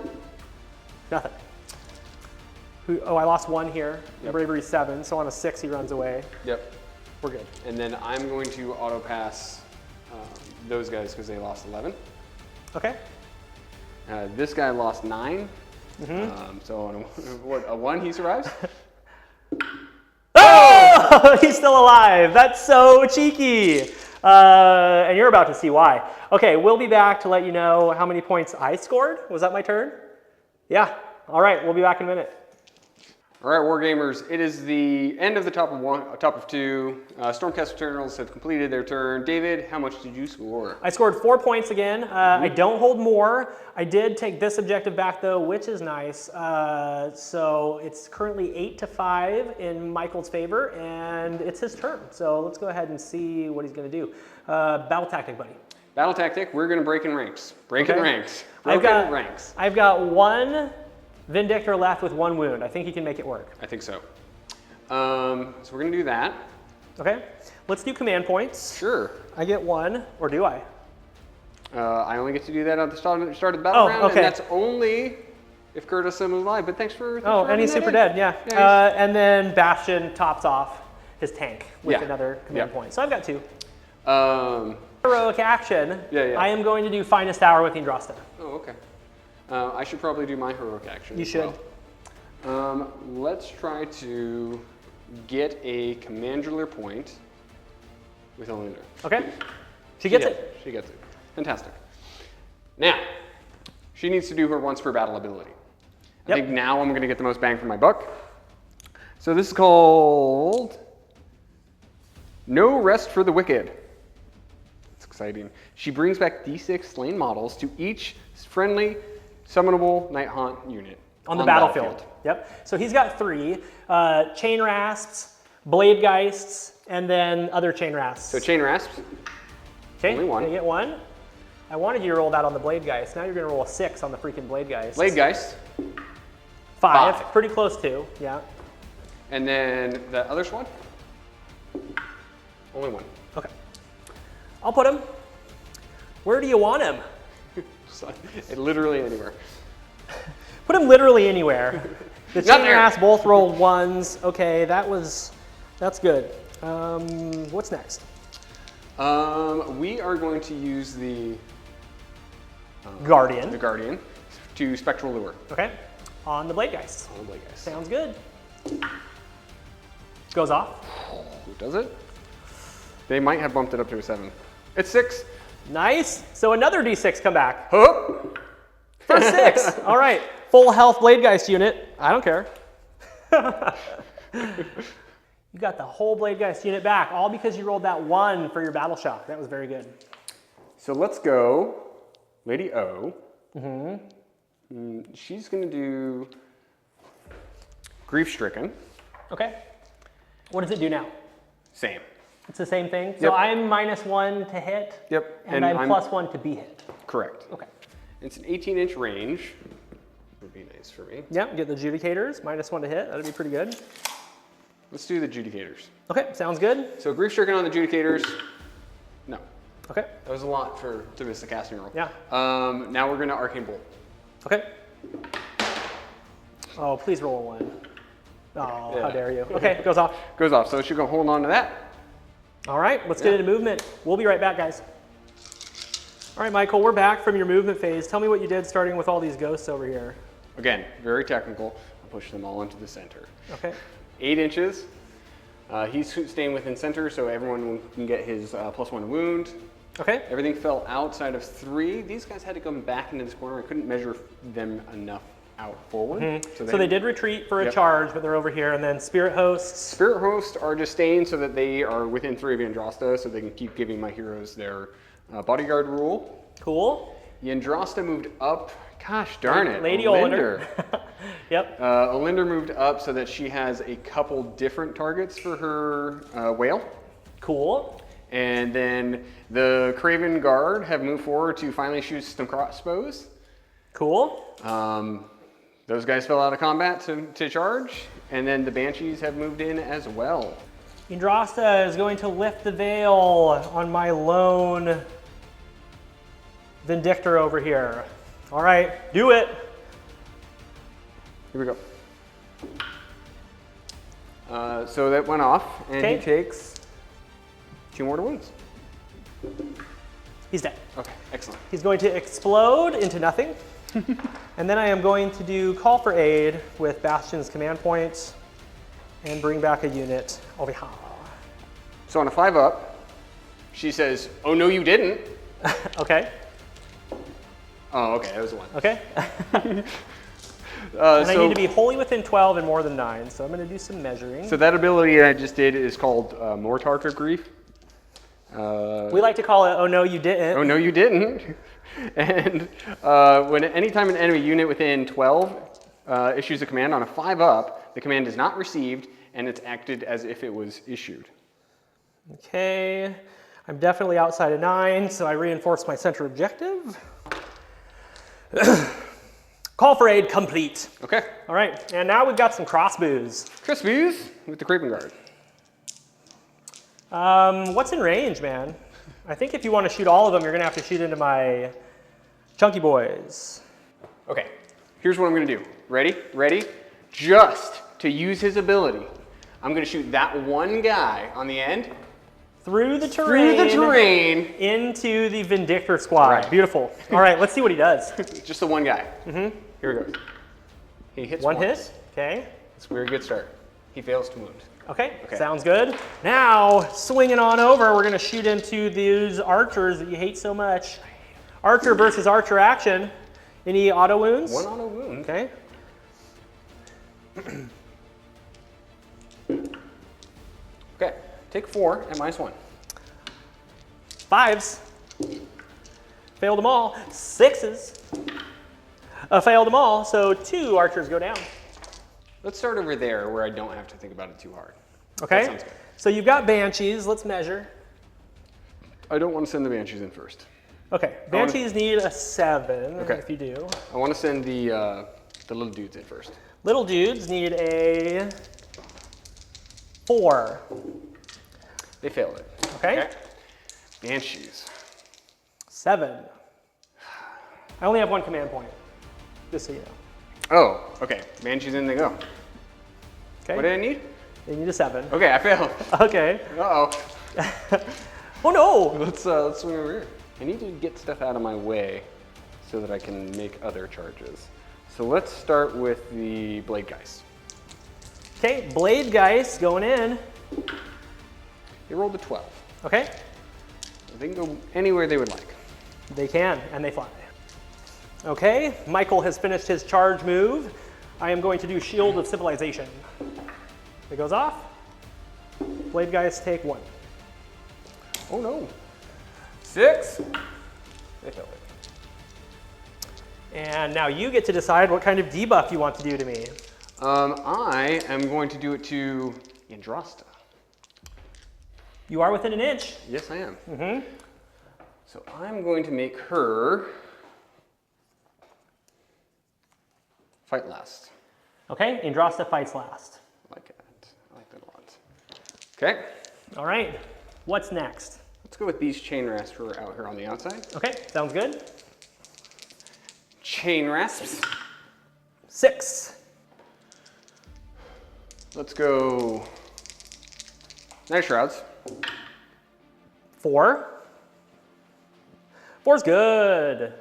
Nothing. Oh, I lost 1 here. Yep. Bravery 7, so on a 6 he runs away. Yep. We're good. And then I'm going to auto pass those guys because they lost 11. Okay. This guy lost 9. So on a 1 he survives. Oh, he's still alive. That's so cheeky. And you're about to see why. Okay, we'll be back to let you know how many points I scored. Was that my turn? Yeah. All right, we'll be back in a minute. All right, Wargamers, it is the end of the top of 2. Stormcast Eternals have completed their turn. David, how much did you score? I scored 4 points again. I don't hold more. I did take this objective back though, which is nice. So it's currently 8-5 in Michael's favor, and it's his turn. So let's go ahead and see what he's going to do. Battle tactic, buddy. Battle tactic, we're going to break in ranks. Break in ranks. I've Broken got 1 Vindictor left with 1 wound. I think he can make it work. I think so. So we're going to do that. Okay. Let's do command points. Sure. I get 1, or do I? I only get to do that at the start of the battle round, okay. and that's only if Curtis is alive. But thanks for and he's super dead, yeah. And then Bastion tops off his tank with another command point. So I've got 2. Heroic action. I am going to do Finest Hour with Yndrasta. Oh, okay. I should probably do my heroic action. You should. Well. Let's try to get a commandular point with Olynder. Okay. She gets it. She gets it. Fantastic. Now, she needs to do her once per battle ability. I think now I'm going to get the most bang for my buck. So this is called No Rest for the Wicked. It's exciting. She brings back D6 slain models to each friendly summonable Nighthaunt unit on the battlefield. Yep. So he's got 3 chain rasps, blade geists, and then other chain rasps. So chain rasps. Okay. Only 1. You get 1. I wanted you to roll that on the blade geist. Now you're going to roll a 6 on the freaking blade geist. Blade geist. 5. Pretty close to. Yeah. And then the other one. Only 1. Okay. I'll put him. Where do you want him? Literally anywhere. Put him literally anywhere. The Not chain there. rasps both rolled 1s. Okay, that's good. What's next? We are going to use the Guardian. The Guardian to Spectral Lure. Okay. On the blade geist. On the blade geist. Sounds good. Goes off. Who does it? They might have bumped it up to a 7. It's 6. Nice. So another D6 come back. Huh? For 6. All right. Full health blade geist unit. I don't care. You got the whole blade geist unit back, all because you rolled that 1 for your battle shock. That was very good. So let's go Lady O. She's going to do Grief Stricken. Okay. What does it do now? Same. It's the same thing? So Yep. I'm -1 to hit. Yep. And I'm +1 to be hit. Correct. Okay. It's an 18-inch range. Would be nice for me. Yep, get the adjudicators, -1 to hit. That'd be pretty good. Let's do the Adjudicators. Okay, sounds good. So Grief Stricken on the Adjudicators. No. Okay. That was a lot to miss the casting roll. Yeah. Now we're going to Arcane Bolt. Okay. Oh, please roll a 1. Oh, Yeah. how dare you. Okay, goes off. Goes off, so it should go hold on to that. All right, let's get into movement. We'll be right back, guys. All right, Michael, we're back from your movement phase. Tell me what you did starting with all these ghosts over here. Again, very technical. I'll push them all into the center. Okay. 8 inches. He's staying within center, so everyone can get his +1 wound. Okay. Everything fell outside of 3. These guys had to come back into this corner. I couldn't measure them enough out forward. So they did retreat for a charge, but they're over here. And then Spirit Hosts. Spirit Hosts are just staying so that they are within 3 of Yndrasta, so they can keep giving my heroes their bodyguard rule. Cool. Yndrasta moved up. Gosh darn it. Lady Olynder. Yep. Olynder moved up so that she has a couple different targets for her whale. Cool. And then the Craven Guard have moved forward to finally shoot some crossbows. Cool. Those guys fell out of combat to charge. And then the Banshees have moved in as well. Yndrasta is going to lift the veil on my lone Vindictor over here. All right, do it. Here we go. So that went off, and he takes 2 mortal wounds. He's dead. Okay, excellent. He's going to explode into nothing. And then I am going to do Call for Aid with Bastion's command points and bring back a unit over here. So on a 5-up, she says, "Oh no, you didn't." Okay. Oh, okay, that was a 1. Okay. And I need to be wholly within 12 and more than 9, so I'm going to do some measuring. So that ability I just did is called Mortar of Grief. We like to call it, "Oh no, you didn't." Oh no, you didn't. And anytime an enemy unit within 12 issues a command on a 5-up, the command is not received and it's acted as if it was issued. Okay, I'm definitely outside of 9, so I reinforce my center objective. Call for Aid complete. Okay. All right, and now we've got some crossbows. Crossbows with the Craven Guard. What's in range, man? I think if you want to shoot all of them, you're going to have to shoot into my chunky boys. Okay, here's what I'm going to do. Ready? Ready? Just to use his ability, I'm going to shoot that one guy on the end. Through the terrain. Into the Vindictor squad. Right. Beautiful. All right, let's see what he does. Just the one guy. Here he goes. He hits one once. hit. Okay. It's a very good start. He fails to wound. Okay, sounds good. Now, swinging on over, we're going to shoot into these archers that you hate so much. Archer versus archer action. Any auto wounds? 1 auto wound. Okay. Take 4 at -1. 5s. Failed them all. 6s. Failed them all, so 2 archers go down. Let's start over there where I don't have to think about it too hard. Okay. That sounds good. So you've got banshees. Let's measure. I don't want to send the banshees in first. Okay. Banshees need a 7. Okay. If you do. I want to send the little dudes in first. Little dudes need a 4. They failed it. Okay. Banshees. 7. I only have 1 command point, just so you know. Oh, okay. Banshees in they go. Okay. What did I need? They need a 7. Okay, I failed. Okay. Uh-oh. Oh no! Let's swing over here. I need to get stuff out of my way so that I can make other charges. So let's start with the blade guys. Okay, blade guys going in. They rolled a 12. Okay. They can go anywhere they would like. They can, and they fly. Okay, Michael has finished his charge move. I am going to do Shield of Civilization. It goes off. Blade guys take 1. Oh no. 6. They failed it. And now you get to decide what kind of debuff you want to do to me. I am going to do it to Yndrasta. You are within an inch. Yes, I am. Mm-hmm. So I'm going to make her fight last. Okay, Yndrasta fights last. I like it. I like that a lot. Okay. All right, what's next? Let's go with these chain rasps who are out here on the outside. Okay, sounds good. Chain rasps. 6. Let's go Night Shrouds. 4. 4's good.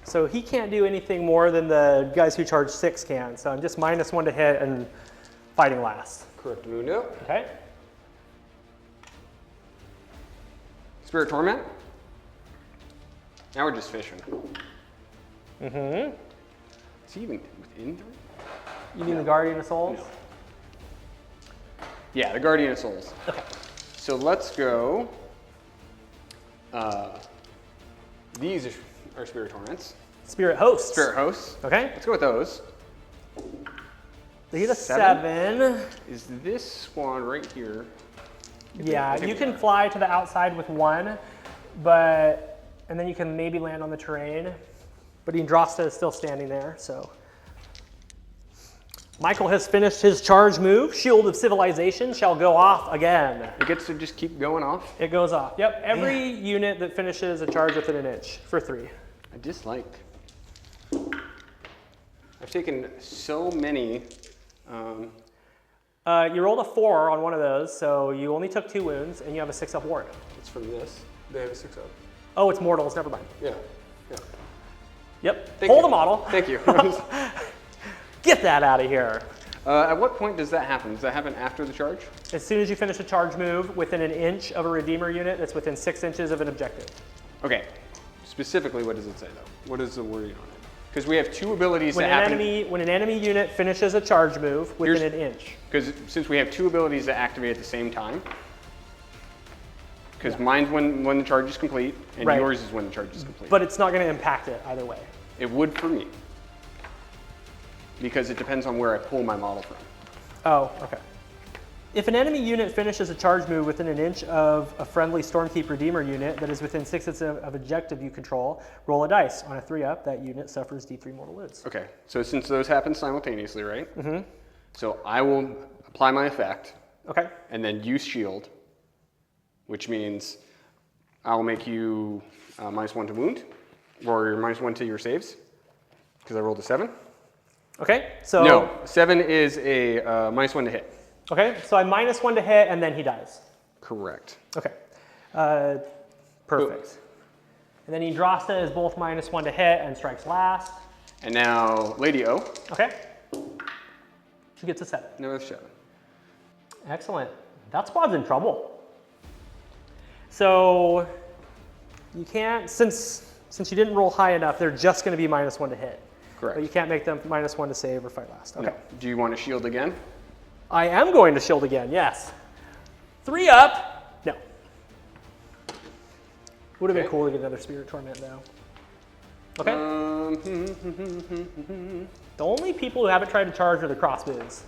So he can't do anything more than the guys who charge 6 can. So I'm just -1 to hit and fighting last. Correct mundo. Okay. Spirit Torment. Now we're just fishing. Mm-hmm. Is he even within 3? You mean the Guardian of Souls? No. Yeah, the Guardian of Souls. Okay. So let's go. These are Spirit Torments. Spirit Hosts. Spirit Hosts. Okay. Let's go with those. They get a 7. Is this squad right here? Yeah, you can fly to the outside with 1, and then you can maybe land on the terrain. But Yndrasta is still standing there, so. Michael has finished his charge move. Shield of Civilization shall go off again. It gets to just keep going off. It goes off. Yep, every unit that finishes a charge within an inch for 3. I dislike. I've taken so many. You rolled a 4 on one of those, so you only took 2 wounds, and you have a 6-up ward. It's from this. They have a 6-up. Oh, it's mortals. Never mind. Yeah. Yeah. Yep. Thank Hold you. the model. Thank you. Get that out of here. At what point does that happen? Does that happen after the charge? As soon as you finish a charge move within an inch of a Redeemer unit that's within 6 inches of an objective. Okay. Specifically, what does it say though? What is the wording on it? Because we have 2 abilities When that an happen. when an enemy unit finishes a charge move within an inch. Because since we have 2 abilities that activate at the same time. Because mine's when the charge is complete, and Right. yours is when the charge is complete. But it's not going to impact it either way. It would for me. Because it depends on where I pull my model from. Oh, okay. If an enemy unit finishes a charge move within an inch of a friendly Stormkeep Redeemer unit that is within 6 inches of objective you control, roll a dice. On a 3-up, that unit suffers D3 mortal wounds. Okay, so since those happen simultaneously, right? Mm-hmm. So I will apply my effect. Okay. And then use shield, which means I'll make you -1 to wound, or you're -1 to your saves, because I rolled a 7. Okay, so. No, 7 is a -1 to hit. Okay, so I -1 to hit, and then he dies. Correct. Okay, perfect. And then Yndrasta is both -1 to hit and strikes last. And now Lady O. Okay. She gets a 7. Another 7. Excellent. That squad's in trouble. So you can't, since you didn't roll high enough, they're just going to be -1 to hit. Correct. But you can't make them -1 to save or fight last. Okay. No. Do you want to shield again? I am going to shield again, yes. 3 up. No. Would have been Okay. cool to get another Spirit Torment though. Okay. The only people who haven't tried to charge are the crossbows.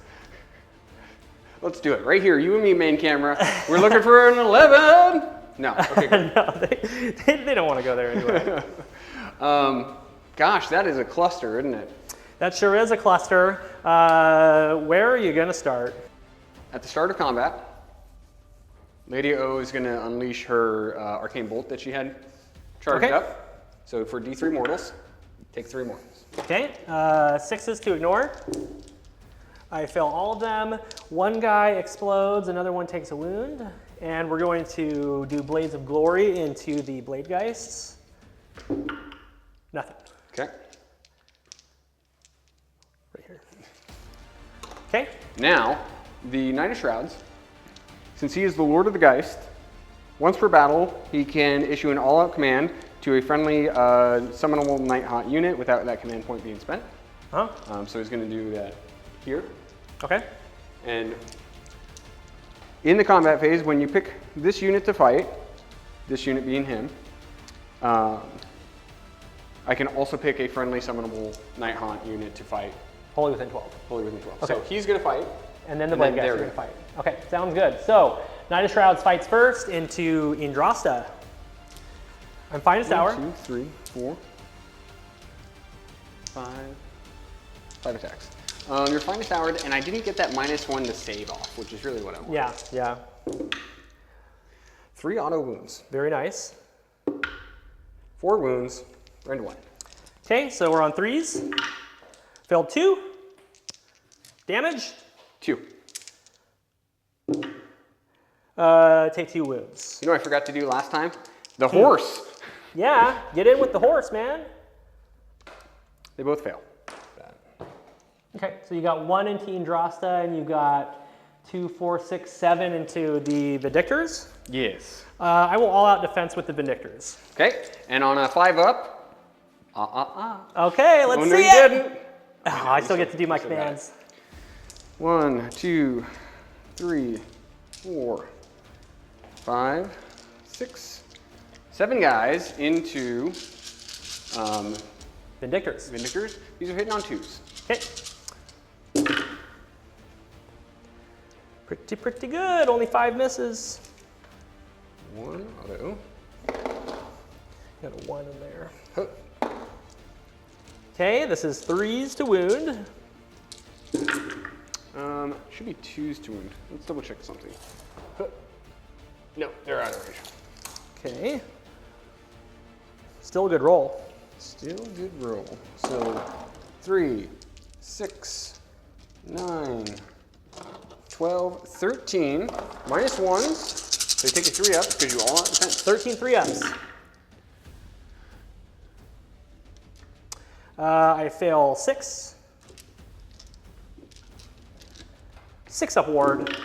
Let's do it. Right here, you and me, main camera. We're looking for an 11. No, okay, good. No, they don't want to go there anyway. Gosh, that is a cluster, isn't it? That sure is a cluster. Where are you going to start? At the start of combat, Lady O is going to unleash her Arcane Bolt that she had charged Okay. up. So for D3 mortals, take 3 mortals. Okay, 6s to ignore. I fail all of them. One guy explodes, another one takes a wound. And we're going to do Blades of Glory into the Blade Geists. Nothing. Okay. Right here. Okay. Now, the Knight of Shrouds, since he is the Lord of the Geist, once per battle, he can issue an all-out command to a friendly summonable Nighthaunt unit without that command point being spent. Huh? So he's going to do that here. Okay. And in the combat phase, when you pick this unit to fight, this unit being him, I can also pick a friendly summonable Nighthaunt unit to fight. Wholly within 12. Wholly within 12. Okay. So he's going to fight. And then the And Blade then Geists they're are going to fight. Okay, sounds good. So, Knight of Shrouds fights first into Yndrasta. I'm Finest Hour. 1, 2, 3, 4, 5. 5 attacks. You're Finest Hour, and I didn't get that -1 to save off, which is really what I want. Yeah, yeah. 3 auto wounds. Very nice. 4 wounds, and 1. Okay, so we're on 3s. Failed 2. Damage. 2. Take 2 wounds. You know what I forgot to do last time? The horse. Yeah, get in with the horse, man. They both fail. Okay, so you got 1 into Yndrasta, and you got 2, 4, 6, 7 into the Vindictors. Yes. I will all-out defense with the Vindictors. Okay, and on a 5 up. Okay, let's Oh, no, see you it. didn't. Oh, I still get to do my still got it. commands. 1, 2, 3, 4, 5, 6, 7 guys into Vindictors. Vindictors. These are hitting on 2s. Okay. Pretty good. Only 5 misses. 1 auto. Got a 1 in there. Huh. Okay, this is 3s to wound. Should be 2s to wound. Let's double check something. Huh. No, they're out of range. Okay. Still a good roll. Still good roll. So 3, 6, 9, 12, 13. -1s. So you take a 3 up because you all out defense. 13 3-ups. I fail 6. 6 up ward.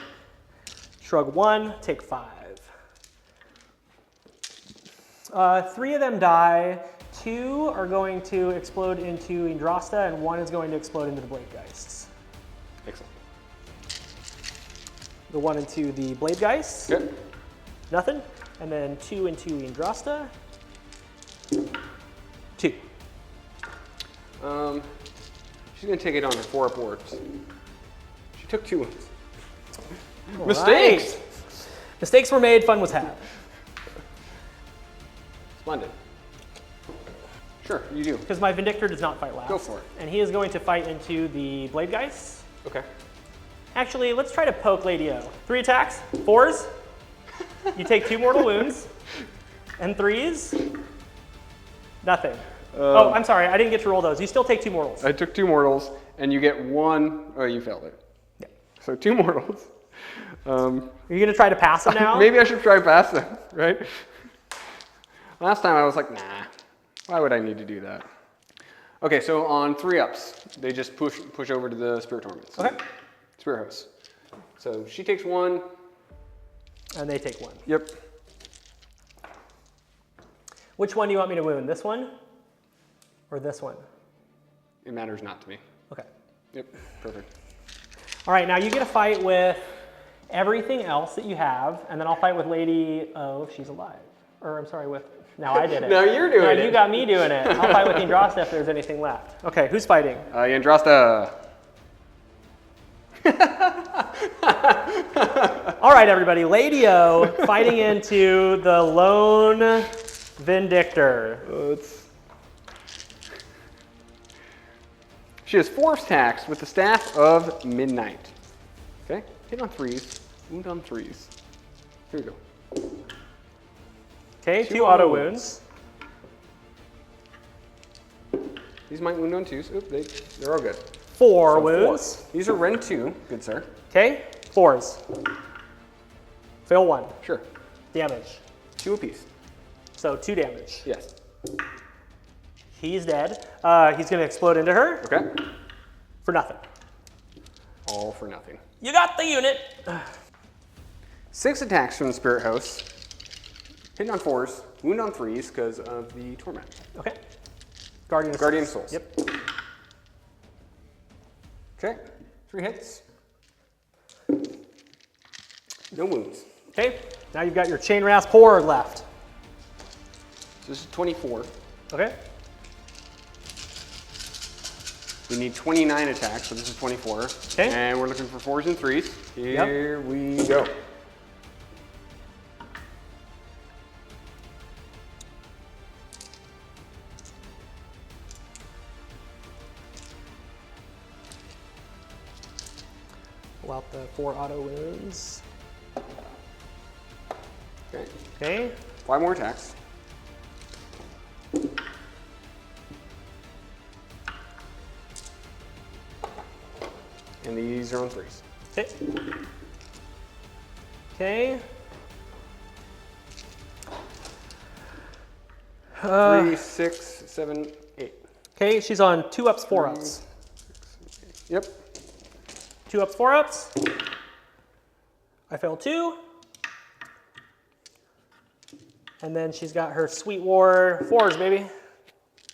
Shrug 1, take 5. 3 of them die. 2 are going to explode into Yndrasta, and 1 is going to explode into the Blade Geists. Excellent. The 1 into the Blade Geists. Good. Nothing. And then 2 into Yndrasta. 2. She's gonna take it on to 4 up wards. She took 2 wounds. All Mistakes! right. Mistakes were made, fun was had. Splendid. Sure, you do. Because my Vindictor does not fight last. Go for it. And he is going to fight into the Blade Geists. Okay. Actually, let's try to poke Lady O. 3 attacks, 4s. You take 2 mortal wounds. And 3s. Nothing. Oh, I'm sorry, I didn't get to roll those. You still take 2 mortals. I took 2 mortals, and you get 1. Oh, you failed it. Yeah. So 2 mortals. Are you going to try to pass them now? Maybe I should try past them, right? Last time I was like, nah, why would I need to do that? Okay, so on 3 ups, they just push over to the Spirit Torments. Okay. Spirit Host. So she takes 1. And they take 1. Yep. Which one do you want me to wound? This one? Or this one? It matters not to me. Okay. Yep, perfect. All right, now you get a fight with everything else that you have, and then I'll fight with Lady O if she's alive. Or I'm sorry, with, now I did it. No, you're doing it. You got me doing it. I'll fight with Yndrasta if there's anything left. Okay, who's fighting? Yndrasta. All right, everybody, Lady O fighting into the Lone Vindictor. She has 4 attacks with the Staff of Midnight. Okay, hit on 3s, wound on 3s. Here we go. Okay, 2 auto wounds. These might wound on 2s. Oop, they're all good. 4 wounds. 4. These are Ren 2, good sir. Okay, 4s. Fail 1. Sure. Damage. 2 apiece. So 2 damage. Yes. He's dead. He's going to explode into her. Okay. For nothing. All for nothing. You got the unit. 6 attacks from the Spirit Host. Hitting on 4s, wound on 3s because of the Torment. Okay. Guardian of Souls. Yep. Okay, 3 hits. No wounds. Okay, now you've got your Chain Rasp Horde left. So this is 24. Okay. We need 29 attacks, so this is 24. Okay. And we're looking for 4s and 3s. Here we go. Pull out the 4 auto wounds. Okay. Okay. 5 more attacks. And these are on 3s. Okay. Okay. 3, 6, 7, 8. Okay, she's on 2 ups, 4 ups. Yep. 2 ups, 4 ups. I failed 2. And then she's got her Sweet War 4s, baby.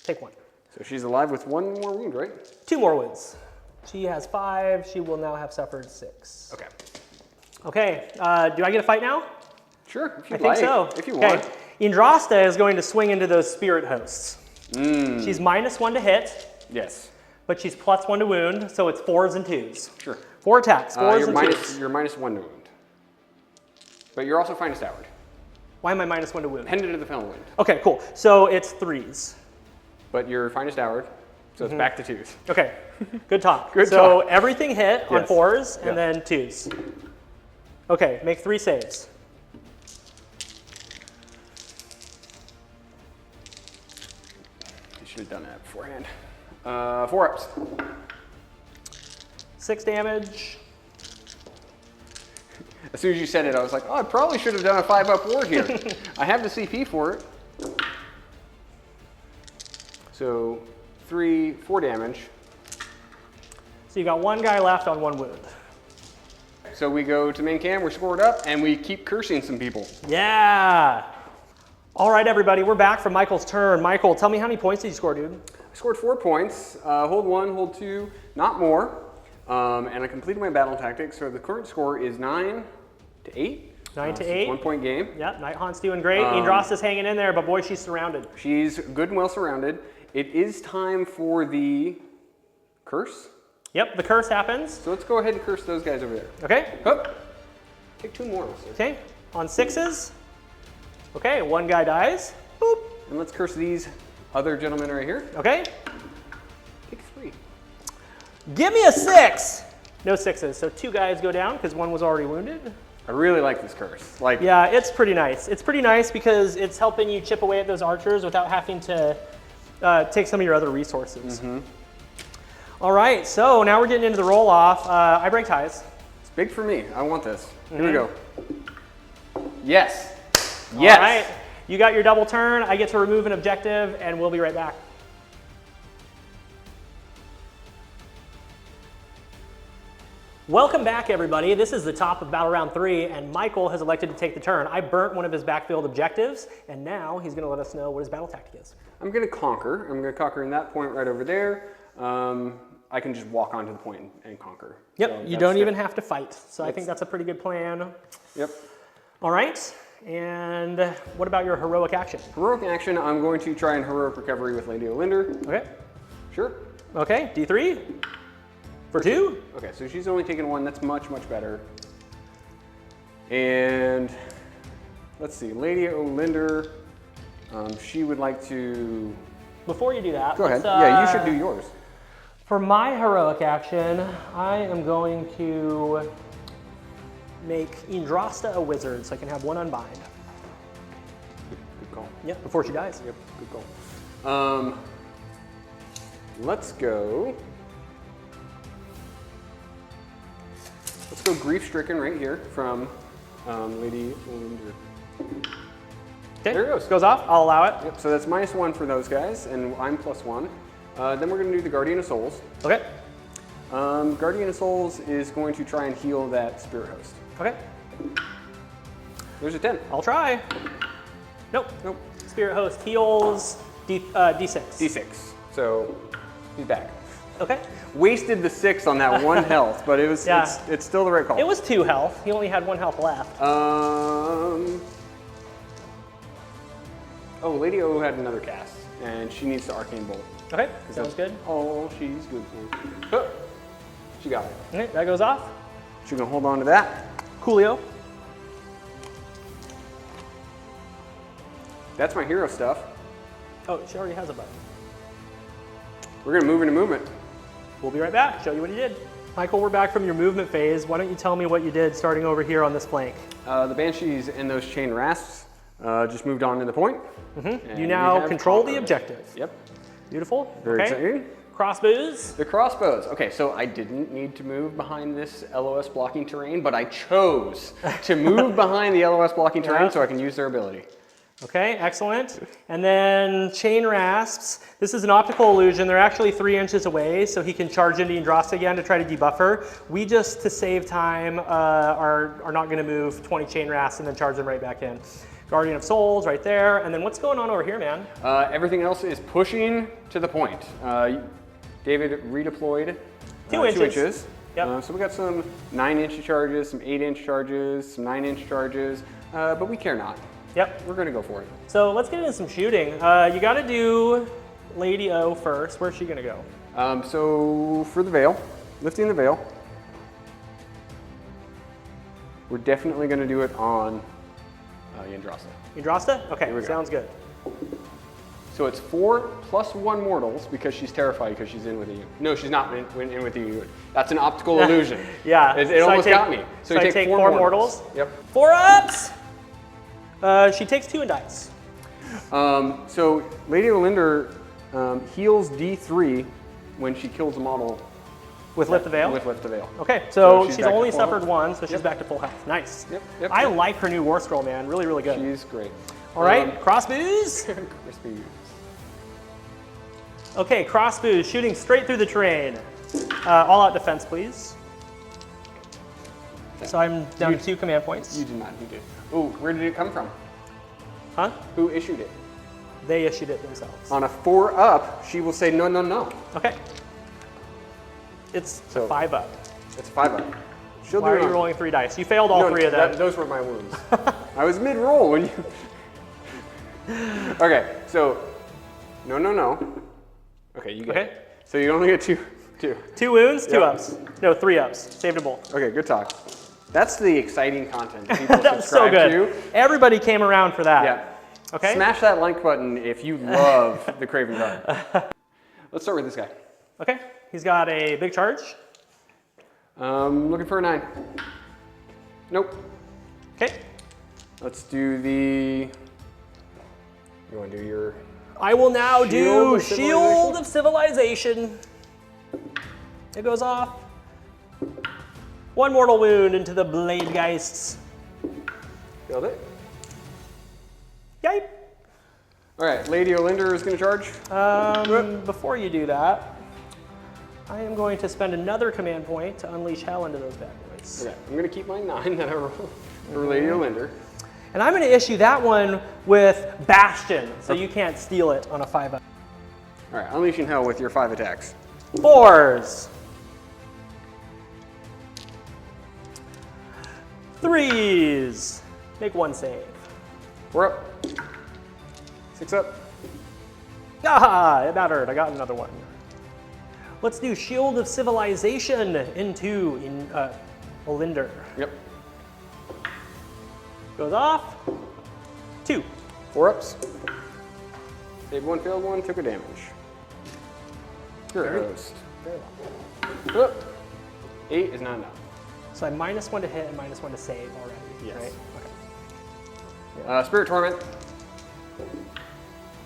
Take 1. So she's alive with 1 more wound, right? 2 more wounds. She has 5. She will now have suffered 6. Okay. Okay, do I get a fight now? Sure, if you I think so. If you okay. want. Yndrasta is going to swing into those Spirit Hosts. She's -1 to hit, Yes. but she's +1 to wound, so it's 4s and 2s. Sure. 4 attacks, 4s and 2s. You're -1 to wound. But you're also finest hour. Why am I -1 to wound? Pendant of the Fell Wind. Okay, cool. So it's 3s. But you're finest hour, so it's back to 2s. Okay, good talk. Good so talk. everything hit on Yes. 4s and Yeah. then 2s. Okay, make 3 saves. You should have done that beforehand. 4 ups. 6 damage. As soon as you said it, I was like, oh, I probably should have done a 5-up ward here. I have the CP for it. So 3, 4 damage. So you got 1 guy left on 1 wound. So we go to main cam, we're scored up, and we keep cursing some people. Yeah. All right, everybody, we're back from Michael's turn. Michael, tell me how many points did you score, dude? I scored 4 points, hold 1, hold 2, not more. And I completed my battle tactics, so the current score is 9 to 8. 9 to So 8. 1 point game. Yeah, Nighthaunt's doing great. Yndrasta's hanging in there, but boy, she's surrounded. She's good and well surrounded. It is time for the curse. Yep, the curse happens. So let's go ahead and curse those guys over there. Okay. Hup. Take 2 more. Okay, on 6s. Okay, 1 guy dies. Boop. And let's curse these other gentlemen right here. Okay. Take 3. Give me a 6. No 6s, so 2 guys go down because 1 was already wounded. I really like this curse. Like, Yeah, it's pretty nice. It's pretty nice because it's helping you chip away at those archers without having to take some of your other resources. All right, so now we're getting into the roll-off. I break ties. it's big for me. I want this. Here we go. Yes. Yes. All right, you got your double turn. I get to remove an objective, and we'll be right back. Welcome back, everybody. This is the top of Battle Round 3, and Michael has elected to take the turn. I burnt one of his backfield objectives, and now he's going to let us know what his battle tactic is. I'm going to conquer. I'm going to conquer in that point right over there. I can just walk onto the point and conquer. Yep, So you don't even have to fight. So I think that's a pretty good plan. Yep. All right, and what about your heroic action? Heroic action, I'm going to try and heroic recovery with Lady Olynder. Okay. Sure. Okay, D3 for 2. Okay, so she's only taken 1. That's much, much better. And let's see, Lady Olynder, she would like to... Before you do that, Go ahead. Yeah, you should do yours. For my heroic action, I am going to make Yndrasta a wizard so I can have 1 unbind. Good call. Yep, before she dies. Yep, good call. Let's go. Let's go grief-stricken right here from Lady Olynder. Okay, there it goes. Goes off, I'll allow it. Yep, so that's -1 for those guys, and I'm +1. Then we're gonna do the Guardian of Souls. Okay. Guardian of Souls is going to try and heal that Spirit Host. Okay. There's a 10. I'll try. Nope. Nope. Spirit Host heals D6. D6, so he's back. Okay. Wasted the 6 on that 1 health, but it was Yeah. it's still the right call. It was 2 health. He only had 1 health left. Oh, Lady O had another cast, and she needs to Arcane Bolt. Okay, sounds good. Oh, she's good for. Oh, she got it. Okay, that goes off. She's gonna hold on to that. Coolio. That's my hero stuff. Oh, she already has a button. We're gonna move into movement. We'll be right back, show you what he did. Michael, we're back from your movement phase. Why don't you tell me what you did starting over here on this flank? The Banshees and those Chain Rasps just moved on to the point. You now control the objective. Yep. Beautiful. Very exciting. Crossbows. The crossbows. Okay, so I didn't need to move behind this LOS blocking terrain, but I chose to move behind the LOS blocking terrain so I can use their ability. Okay, excellent. And then Chain Rasps. This is an optical illusion. They're actually 3 inches away, so he can charge into Yndrasta again to try to debuff her. We just, to save time, are not going to move 20 Chain Rasps and then charge them right back in. Guardian of Souls right there. And then what's going on over here, man? Everything else is pushing to the point. David redeployed 2 inches. Yep. So we got some 9-inch charges, some 8-inch charges, some 9-inch charges, but we care not. Yep. We're gonna go for it. So let's get into some shooting. You gotta do Lady O first. Where's she gonna go? So for the veil, lifting the veil, we're definitely gonna do it on Yndrasta. Yndrasta? Okay, sounds good. So it's 4 + 1 mortals because she's terrified because she's in with you. No, she's not in with you. That's an optical illusion. Yeah. It almost got me. So you take 4 mortals. Yep. 4 ups! She takes 2 in dice. So Lady Olynder heals D3 when she kills a model. With Lift the Veil? With Lift the Veil. Okay, so she's back to only full suffered health. 1, so she's back to full health. Nice. Yep. I like her new War Scroll, man. Really, really good. She's great. All right, crossbows. Crispy. Okay, crossbows shooting straight through the terrain. All out defense, please. So I'm down to 2 command points. You did not need it. Ooh, where did it come from? Huh? Who issued it? They issued it themselves. On a 4 up, she will say no, no, no. Okay. It's 5 up. It's 5 up. She'll Why do are it you on- rolling 3 dice? You failed all 3 of them. Those were my wounds. I was mid-roll when you... Okay, so no, no, no. Okay, you get it. So you only get 2. 2 wounds, 2 Yep. ups. No, 3 ups. Saved a bolt. Okay, good talk. That's the exciting content that people That was so subscribe good. to. Everybody came around for that. Yeah. Okay. Smash that like button if you love the Craven Guard. Let's start with this guy. Okay. He's got a big charge. Looking for a 9. Nope. Okay. Let's do the... You want to do your... I will now do Shield Shield of Civilization. It goes off. 1 mortal wound into the Bladegeists. Killed it. Yipe. All right, Lady Olynder is going to charge. Before you do that, I am going to spend another command point to unleash hell into those bad boys. Okay, I'm going to keep my 9 that I rolled for Lady Olynder. And I'm going to issue that one with Bastion, so you can't steal it on a 5-up. All right, unleashing hell with your 5 attacks. 4s. 3s. Make 1 save. 4 up. 6 up. Ah, it mattered. I got another one. Let's do Shield of Civilization into Olynder. Yep. Goes off. 2. 4 ups. Saved 1, failed 1, took a damage. You're a host. Very well. 8 is not enough. So I -1 to hit and -1 to save already. Yes. Right? Okay. Spirit Torment.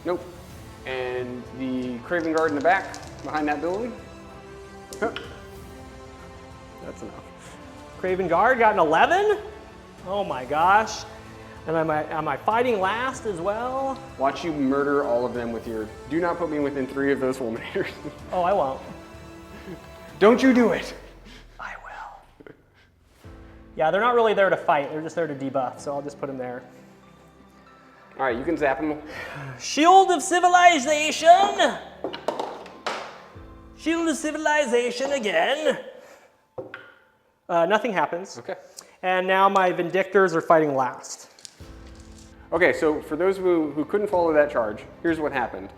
Nope. And the Craven Guard in the back, behind that building. That's enough. Craven Guard got an 11. Oh my gosh. And am I fighting last as well? Watch you murder all of them with your, do not put me within 3 of those fulminators. Oh, I won't. Don't you do it. I will. Yeah, they're not really there to fight. They're just there to debuff, so I'll just put them there. All right, you can zap them. Shield of Civilization. Shield of Civilization again. Nothing happens. Okay. And now my Vindictors are fighting last. Okay, so for those who couldn't follow that charge, here's what happened.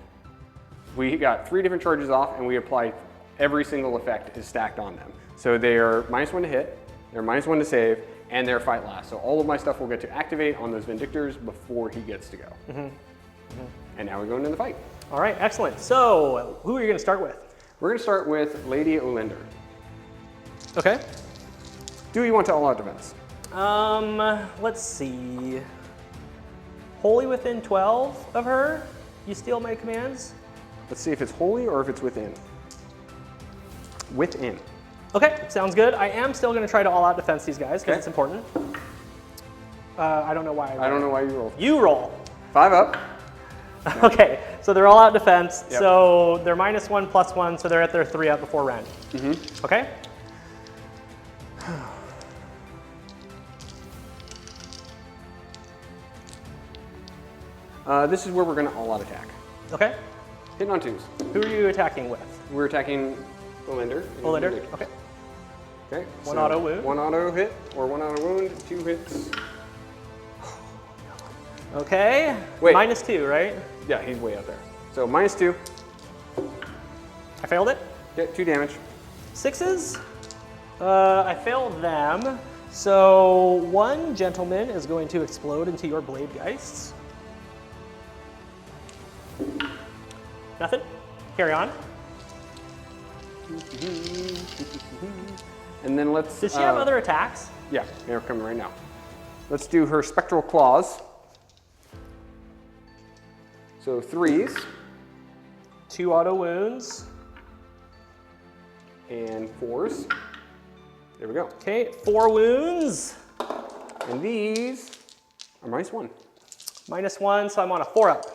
We got 3 different charges off and we applied every single effect is stacked on them. So they are -1 to hit, they're -1 to save, and they're fight last. So all of my stuff will get to activate on those Vindictors before he gets to go. And now we're going into the fight. All right, excellent. So who are you going to start with? We're going to start with Lady Olynder. Okay. Do you want to all-out defense? Let's see. Wholly within 12 of her, you steal my commands? Let's see if it's holy or if it's within. Within. Okay, sounds good. I am still going to try to all-out defense these guys because it's important. I don't know why. I don't know why you rolled. You roll. 5 up. Okay, so they're all out defense. Yep. So they're -1, +1, so they're at their 3 up before rend. Okay? This is where we're going to all-out attack. Okay. Hitting on 2s. Who are you attacking with? We're attacking Olynder. Olynder? Okay. Okay. One auto wound. 1 auto hit or 1 auto wound, 2 hits. Okay. Wait. -2, right? Yeah, he's way out there. So -2. I failed it. Get 2 damage. 6s. I failed them. So 1 gentleman is going to explode into your blade geists. Nothing. Carry on. And then let's. Does she have other attacks? Yeah, they're coming right now. Let's do her Spectral Claws. So 3s. 2 auto wounds. And 4s. There we go. Okay, 4 wounds. And these are -1. -1, so I'm on a 4 up.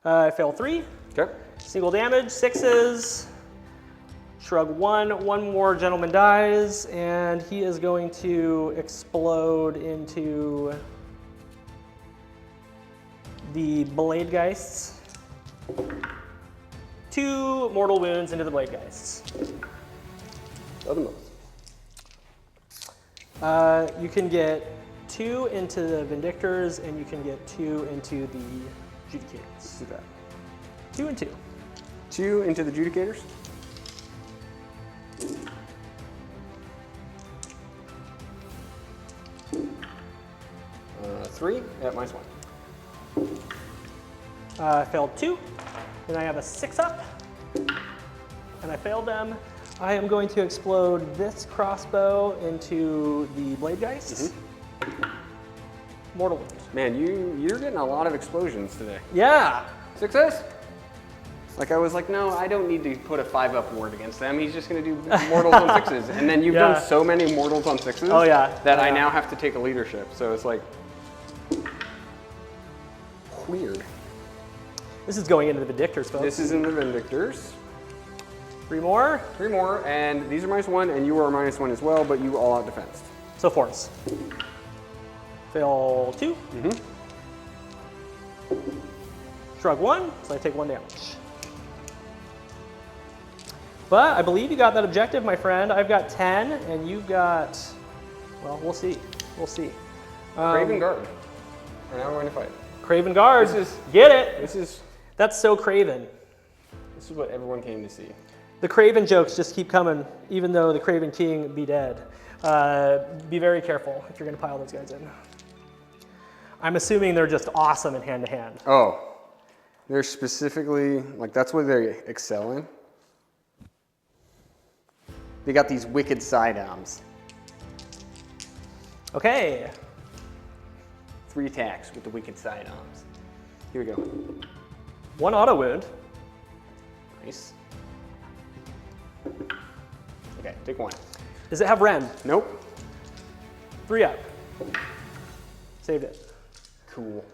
I fail 3. Okay. Single damage, 6s. Shrug 1. 1 more gentleman dies, and he is going to explode into the blade geists. 2 mortal wounds into the blade geists. Other moves. You can get 2 into the Vindictors, and you can get 2 into the Judicators. Do that. 2 and 2. 2 into the Judicators. 3 at -1. I failed 2. Then I have a 6 up. And I failed them. I am going to explode this crossbow into the blade geists. Mortal wound. Man, you're getting a lot of explosions today. Yeah. 6s? Like I was like, no, I don't need to put a 5-up ward against them. He's just gonna do mortals on 6s. And then you've done so many mortals on 6s that I now have to take a leadership. So it's like weird. This is going into the Vindictors, folks. This is in the Vindictors. 3 more. 3 more, and these are -1, and you are -1 as well, but you all out defensed. So 4s. Fail 2. Shrug 1, so I take 1 damage. But I believe you got that objective, my friend. I've got 10, and you've got, well, we'll see. We'll see. Craven Guard. We're now going to fight. Craven Guard. This is, get it. This That's so Craven. is what everyone came to see. The Craven jokes just keep coming, even though the Craven King be dead. Be very careful if you're going to pile those guys in. I'm assuming they're just awesome in hand-to-hand. Oh, they're specifically, like that's what they excel in. They got these wicked sidearms. Okay. 3 attacks with the wicked sidearms. Here we go. 1 auto wound. Nice. Okay, take 1. Does it have Ren? Nope. 3 up. Saved it. Cool.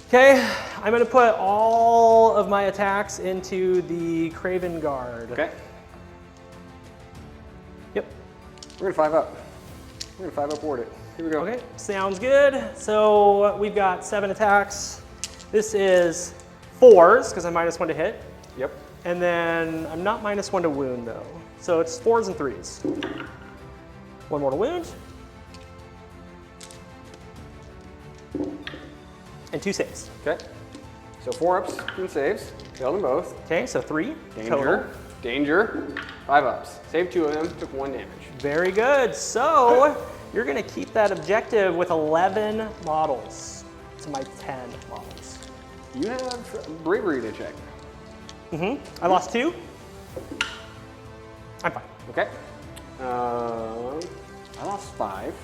Okay, I'm going to put all of my attacks into the Craven Guard. Okay. Yep. We're gonna 5 up. We're gonna 5 up ward it. Here we go. Okay, sounds good. So we've got 7 attacks. This is 4s, because I'm -1 to hit. Yep. And then I'm not -1 to wound, though. So it's 4s and 3s. 1 more to wound. And 2 saves. Okay. So 4 ups and saves. Failed them both. Okay, so 3 total. Danger. Danger. 5 ups. Saved 2 of them. Took 1 damage. Very good. So you're going to keep that objective with 11 models to my 10 models. You have bravery to check. I lost 2. I'm fine. Okay. I lost 5.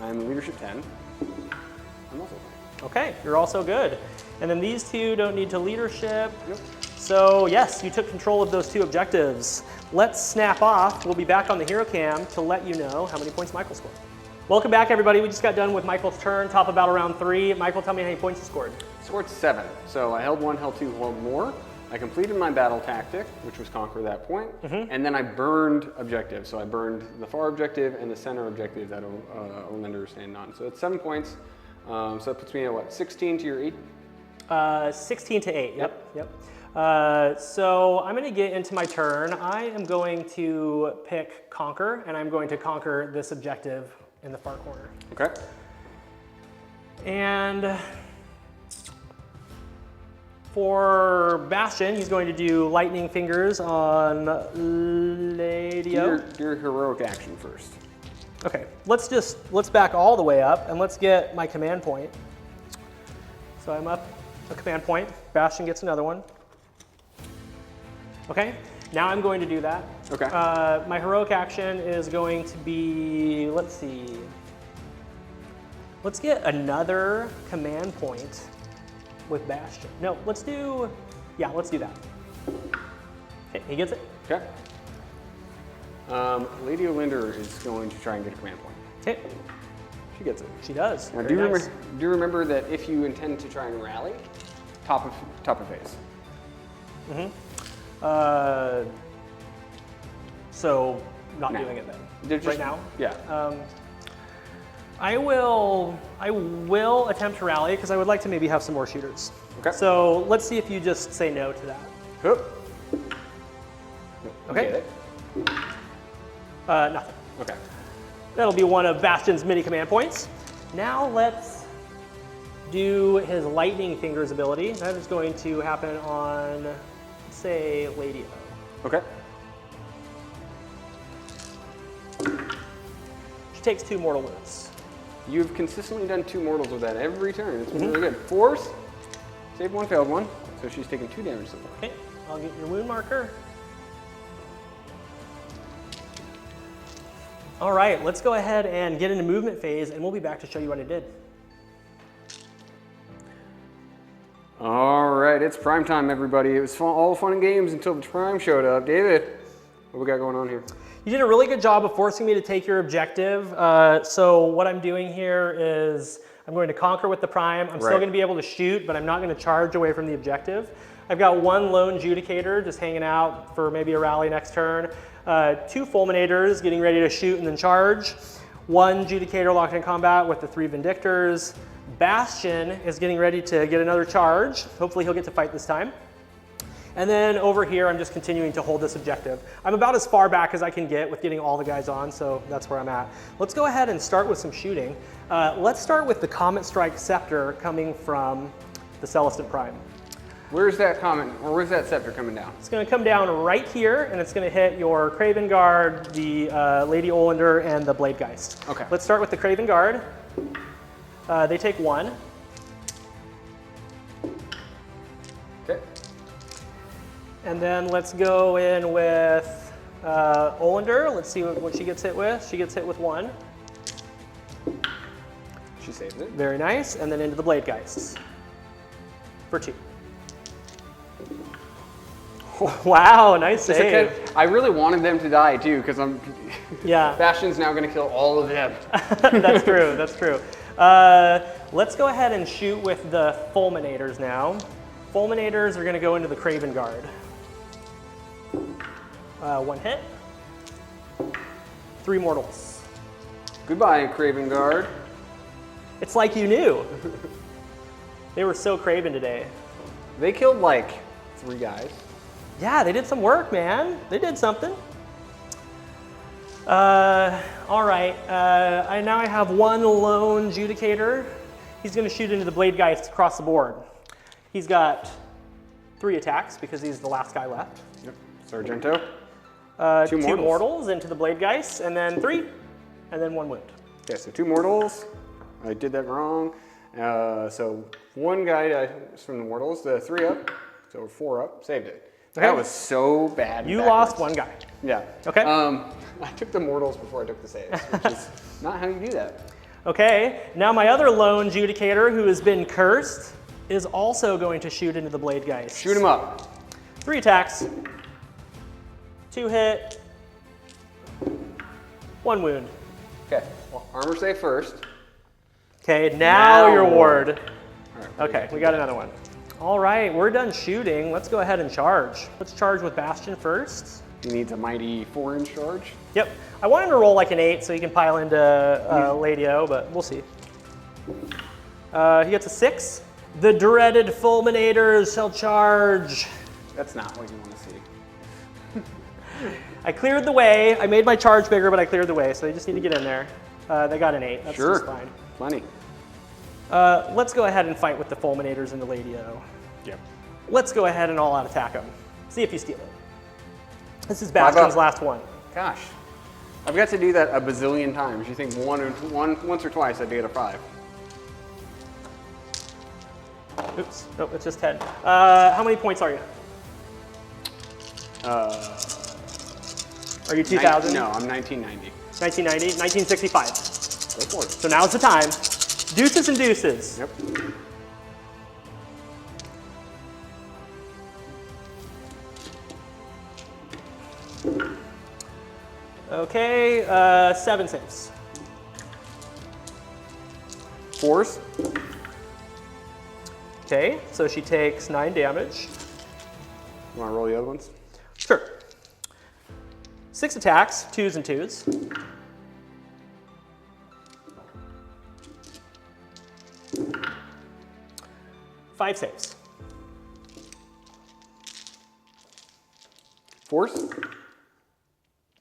I'm leadership 10. I'm also fine. Okay, you're also good. And then these 2 don't need to leadership. Nope. So yes, you took control of those 2 objectives. Let's snap off. We'll be back on the hero cam to let you know how many points Michael scored. Welcome back, everybody. We just got done with Michael's turn, top of battle round 3. Michael, tell me how many points you scored. Scored 7. So I held 1, held 2, held more. I completed my battle tactic, which was conquer that point, and then I burned objectives. So I burned the far objective and the center objective that Olynder is standing on. So it's 7 points. So that puts me at what, 16 to your 8? 16 to 8, yep. So I'm going to get into my turn. I am going to pick Conquer, and I'm going to conquer this objective in the far corner. Okay. And for Bastion, he's going to do Lightning Fingers on Ladio. Do your heroic action first. Okay, let's back all the way up and let's get my command point. So I'm up a command point. Bastion gets another one. Okay, now I'm going to do that. Okay. My heroic action is going to be, let's see. Let's get another command point with Bastion. No, let's do that. Okay, he gets it. Okay. Lady Olynder is going to try and get a command point. Okay, She gets it. she does. Now, Very nice. do you remember that if you intend to try and rally, top of phase? So not No. doing it then. Just- right now? Yeah. I will attempt to rally because I would like to maybe have some more shooters. Okay. So let's see if you just say no to that. Hoop. Okay. Get it. Nothing. Okay. That'll be one of Bastion's mini command points. Now let's do his Lightning Fingers ability. That is going to happen on, say, Lady O. Okay. She takes 2 mortal wounds. You've consistently done 2 mortals with that every turn. It's been really good. 4s. Saved 1, failed 1. So she's taking 2 damage so far. Okay, I'll get your wound marker. All right, let's go ahead and get into movement phase, and we'll be back to show you what I did. All right, it's prime time, everybody. It was all fun and games until the prime showed up. David, what we got going on here? You did a really good job of forcing me to take your objective. So what I'm doing here is I'm going to conquer with the prime. I'm still going to be able to shoot, but I'm not going to charge away from the objective. I've got 1 lone judicator just hanging out for maybe a rally next turn. 2 fulminators getting ready to shoot and then charge. 1 judicator locked in combat with the 3 vindictors. Bastion is getting ready to get another charge. Hopefully he'll get to fight this time. And then over here, I'm just continuing to hold this objective. I'm about as far back as I can get with getting all the guys on, so that's where I'm at. Let's go ahead and start with some shooting. Let's start with the Comet Strike Scepter coming from the Celestant Prime. Where's that scepter coming down? It's going to come down right here, and it's going to hit your Craven Guard, the Lady Olynder, and the Blade Geist. Okay. Let's start with the Craven Guard. They take 1. Okay. And then let's go in with Olynder. Let's see what she gets hit with. She gets hit with 1. She saves it. Very nice. And then into the Blade Geists for 2. Wow, nice save. I really wanted them to die too, because Yeah. Bastion's now going to kill all of them. That's true, that's true. Let's go ahead and shoot with the Fulminators now. Fulminators are going to go into the Craven Guard. 1 hit. 3 mortals. Goodbye, Craven Guard. It's like you knew. They were so Craven today. They killed like 3 guys. Yeah, they did some work, man. They did something. All right, now I have 1 lone Judicator. He's going to shoot into the Blade Geist across the board. He's got 3 attacks because he's the last guy left. Yep. Sargento. 2 mortals into the Blade Geist, and then 3, and then 1 wound. Okay, so 2 mortals. I did that wrong. So 1 guy dies from the mortals, the 3 up, so 4 up, saved it. Okay. That was so bad. You lost 1 guy. Yeah. Okay. I took the mortals before I took the saves, which is not how you do that. Okay, now my other lone Judicator, who has been cursed, is also going to shoot into the Blade Geist. Shoot him up. 3 attacks, 2 hit, 1 wound. Okay, well, armor save first. Okay, now your ward. ward. All right, Okay, we got another one. All right, we're done shooting. Let's go ahead and charge. Let's charge with Bastion first. He needs a mighty 4-inch charge. Yep, I want him to roll like an 8 so he can pile into Lady O, but we'll see. He gets a 6. The dreaded Fulminators shall charge. That's not what you want to see. I cleared the way. I made my charge bigger, but I cleared the way, so they just need to get in there. They got an 8. That's Sure. just fine. Plenty. Let's go ahead and fight with the Fulminators and the Lady O. Yep. Let's go ahead and all-out attack them. See if you steal it. This is Bastion's last one. Gosh. I've got to do that a bazillion times. You think once or twice I'd get a 5. Oops, nope, it's just 10. How many points are you? Are you 2000? No, I'm 1990. 1990? 1965. Go for it. So now's the time. Deuces and deuces. Yep. Okay, 7 saves. 4s. Okay, so she takes 9 damage. You want to roll the other ones? Sure. 6 attacks, 2s and 2s. Five saves. 4s.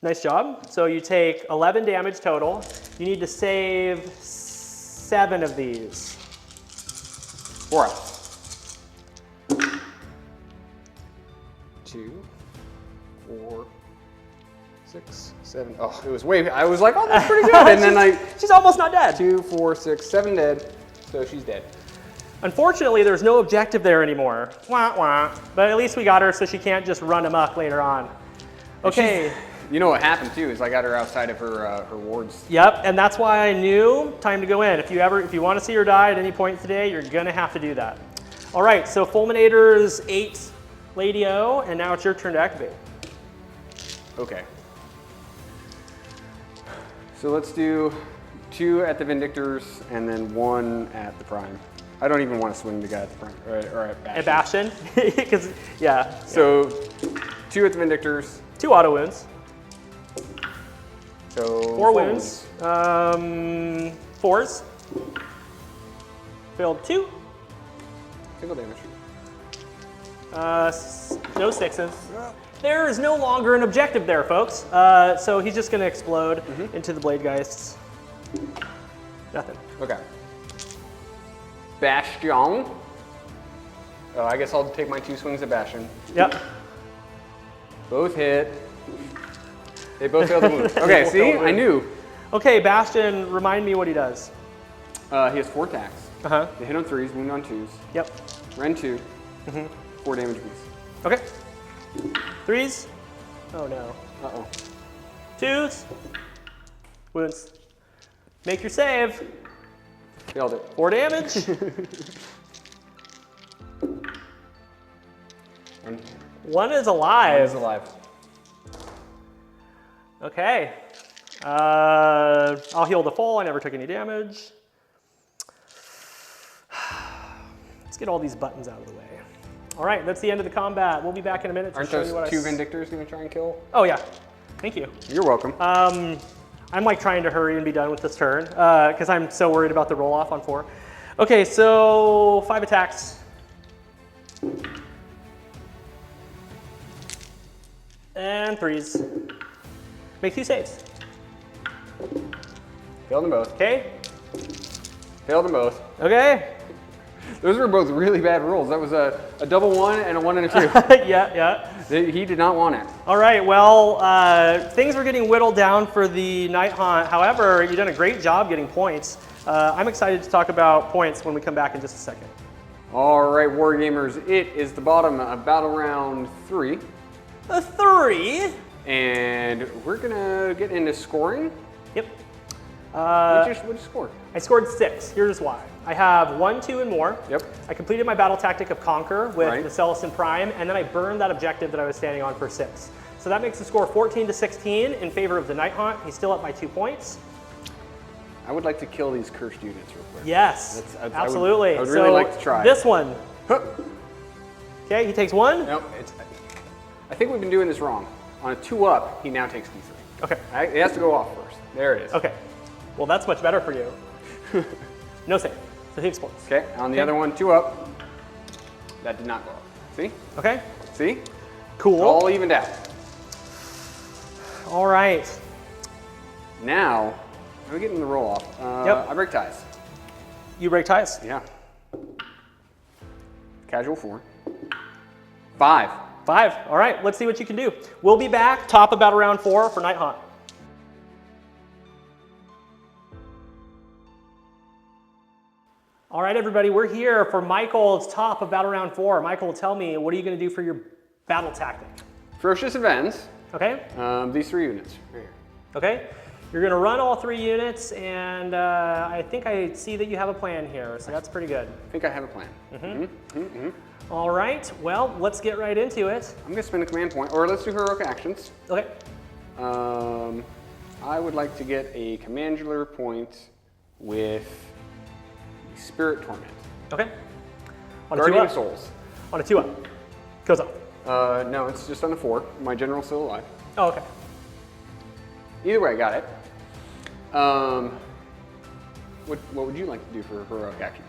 Nice job. So you take 11 damage total. You need to save 7 of these. 4 up. 2, 4, 6, 7. Oh, it was way. I was like, oh, that's pretty good. And then she's almost not dead. 2, 4, 6, 7 dead. So she's dead. Unfortunately, there's no objective there anymore. Wah, wah. But at least we got her so she can't just run amok later on. Okay. You know what happened too is I got her outside of her wards. Yep, and that's why I knew time to go in. If you want to see her die at any point today, you're gonna have to do that. All right, so Fulminator's 8 Lady O, and now it's your turn to activate. Okay. So let's do 2 at the Vindictors and then 1 at the Prime. I don't even want to swing the guy at the Prime or at Bastion. At Bastion, because yeah. So 2 at the Vindictors. 2 auto wounds. So 4 wounds. 4s. Failed 2. Single damage. No 6s. There is no longer an objective there, folks. So he's just going to explode into the Blade Geists. Nothing. Okay. Bastion. Oh, I guess I'll take my 2 swings at Bastion. Yep. Both hit. They both failed the move. Okay, see? I knew. Okay, Bastion, remind me what he does. He has 4 attacks. Uh-huh. They hit on 3s, wound on 2s. Yep. Rend 2. 4 damage piece. Okay. 3s. Oh no. Uh-oh. 2s. Wounds. Make your save. Failed it. 4 damage. One is alive. One is alive. Okay. I'll heal the fall. I never took any damage. Let's get all these buttons out of the way. All right, that's the end of the combat. We'll be back in a minute to Aren't show you what those 2 Vindictors going to try and kill? Oh yeah. Thank you. You're welcome. I'm like trying to hurry and be done with this turn because I'm so worried about the roll off on 4. Okay, so 5 attacks. And 3s. Make 2 saves. Failed them both. Okay. Failed them both. Okay. Those were both really bad rolls. That was a double 1 and a 1 and a 2. Yeah. He did not want it. All right, well, things were getting whittled down for the Nighthaunt. However, you've done a great job getting points. I'm excited to talk about points when we come back in just a second. All right, Wargamers, it is the bottom of battle round 3. A 3? And we're gonna get into scoring. Yep. What'd you score? I scored 6. Here's why. I have 1, 2, and more. Yep. I completed my battle tactic of Conquer with Right. the Celestant Prime, and then I burned that objective that I was standing on for 6. So that makes the score 14 to 16 in favor of the Nighthaunt. He's still up by 2 points. I would like to kill these cursed units real quick. Yes, absolutely. I would really like to try. This one. Okay, he takes 1. No, I think we've been doing this wrong. On a 2-up, he now takes D3. Okay. It has to go off first. There it is. Okay. Well, that's much better for you. No save. So he explodes. Okay, on the other one, 2-up. That did not go off. See? Okay. See? Cool. All evened out. All right. Now, I'm getting the roll off. Yep. I break ties. You break ties? Yeah. Casual 4. 5. 5. All right, let's see what you can do. We'll be back top about round 4 for Nighthaunt. All right, everybody, we're here for Michael's top of battle round 4. Michael, tell me, what are you going to do for your battle tactic? Ferocious Advance. Okay. These 3 units right here. Okay. You're going to run all 3 units, and I think I see that you have a plan here, so that's pretty good. I think I have a plan. All right, well, let's get right into it. I'm going to spend a command point, or let's do heroic actions. Okay. I would like to get a commander point with Spirit Torment. Okay. On a Guardian 2-up. of Souls. On a 2-up. Goes up. No, it's just on a 4. My general's still alive. Oh, okay. Either way, I got it. What would you like to do for heroic action?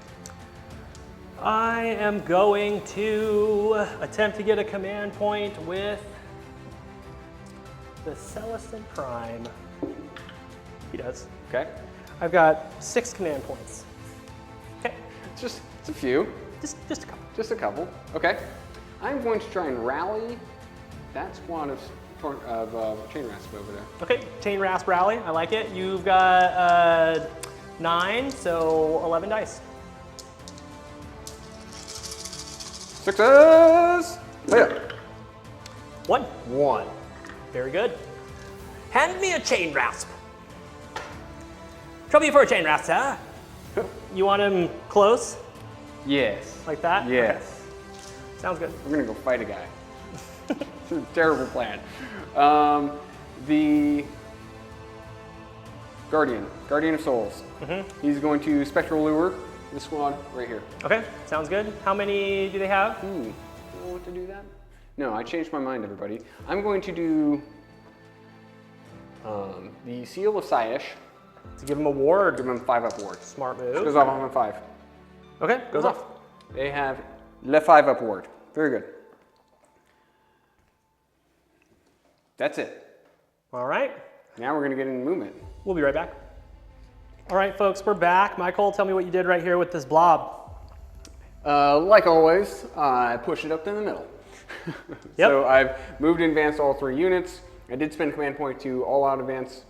I am going to attempt to get a command point with the Celestant Prime. He does. Okay. I've got 6 command points. Okay. It's a few. Just a couple. Just a couple. Okay. I'm going to try and rally that squad of Chain Rasp over there. Okay, Chain Rasp Rally, I like it. You've got 9, so 11 dice. 6s! Layup. 1. 1. Very good. Hand me a Chain Rasp. Trouble you for a Chain Rasp, sir. You want him close? Yes. Like that? Yes. Okay. Sounds good. We're gonna go fight a guy. It's a terrible plan. The Guardian of Souls. He's going to Spectral Lure the squad right here. Okay, sounds good. How many do they have? Do you want to do that? No, I changed my mind, everybody. I'm going to do the Seal of Shyish. To give him a ward. Give him 5-up ward. Smart move. Goes off on a 5. Okay, goes off. They have Le 5-up ward. Very good. That's it. All right. Now we're gonna get into movement. We'll be right back. All right, folks, we're back. Michael, tell me what you did right here with this blob. Like always, I push it up to the middle. Yep. So I've moved and advanced all 3 units. I did spend command point to all out advance,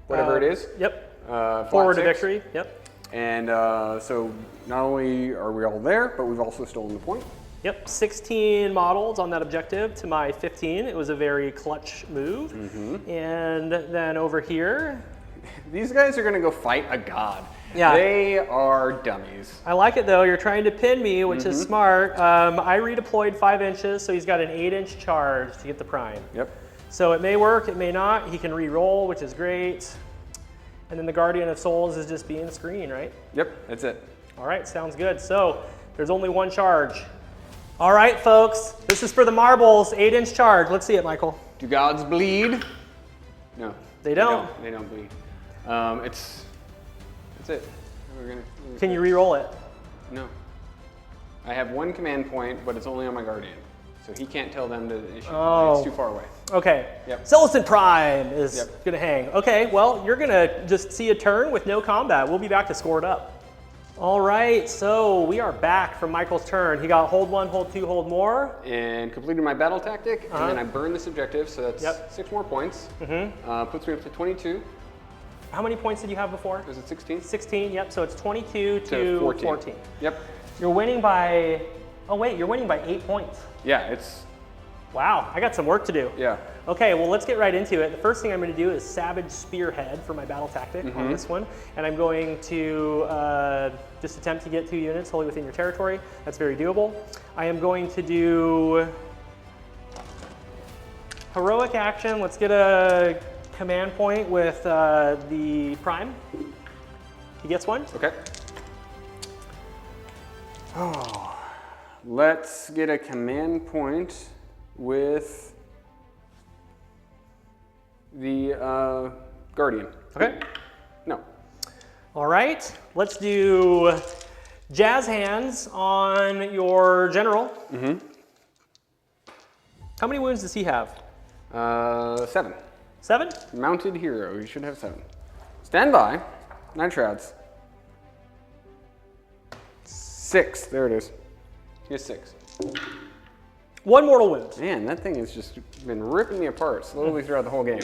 whatever it is. Yep. Flat Forward to 6. victory. Yep. And so not only are we all there, but we've also stolen the point. Yep. 16 models on that objective to my 15. It was a very clutch move. And then over here. These guys are gonna go fight a god. Yeah. They are dummies. I like it though. You're trying to pin me, which is smart. I redeployed 5 inches, so he's got an 8-inch charge to get the prime. Yep. So it may work, it may not. He can re-roll, which is great. And then the Guardian of Souls is just being screen, right? Yep, that's it. All right, sounds good. So there's only 1 charge. All right, folks, this is for the marbles, 8-inch charge. Let's see it, Michael. Do gods bleed? No. They don't. They don't bleed. That's it. Can you re-roll it? No. I have 1 command point, but it's only on my Guardian. So he can't tell them to issue. Oh. It's too far away. Okay. Yep. Celestant Prime is Yep. gonna hang. Okay, well, you're gonna just see a turn with no combat. We'll be back to score it up. All right, so we are back from Michael's turn. He got hold 1, hold 2, hold more. And completed my battle tactic, and then I burned this objective, so that's Yep. 6 more points. Puts me up to 22. How many points did you have before? Was it 16? 16, yep, so it's 22 to 14. Yep. You're winning by, oh wait, you're winning by 8 points. Yeah, it's, Wow, I got some work to do. yeah. Okay, well, let's get right into it. The first thing I'm going to do is Savage Spearhead for my battle tactic on this one. And I'm going to just attempt to get 2 units wholly within your territory. That's very doable. I am going to do heroic action. Let's get a command point with the Prime. He gets 1. Okay. Oh, let's get a command point with the Guardian. Okay. No. All right, let's do Jazz Hands on your general. How many wounds does he have? 7. 7? Mounted hero, you should have 7. Stand by. 9 shrouds. 6, there it is. He has 6. 1 mortal wound. Man, that thing has just been ripping me apart slowly throughout the whole game.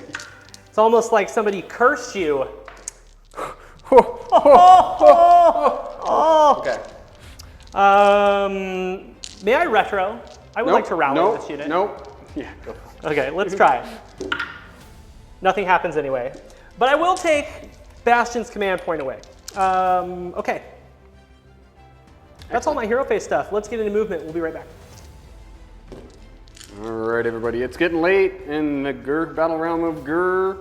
It's almost like somebody cursed you. Okay. May I retro? I would like to rally this unit. Nope. Yeah, go. Okay, let's try. Nothing happens anyway. But I will take Bastion's command point away. Okay. That's all my hero phase stuff. Let's get into movement. We'll be right back. All right, everybody. It's getting late in the battle realm of Gur,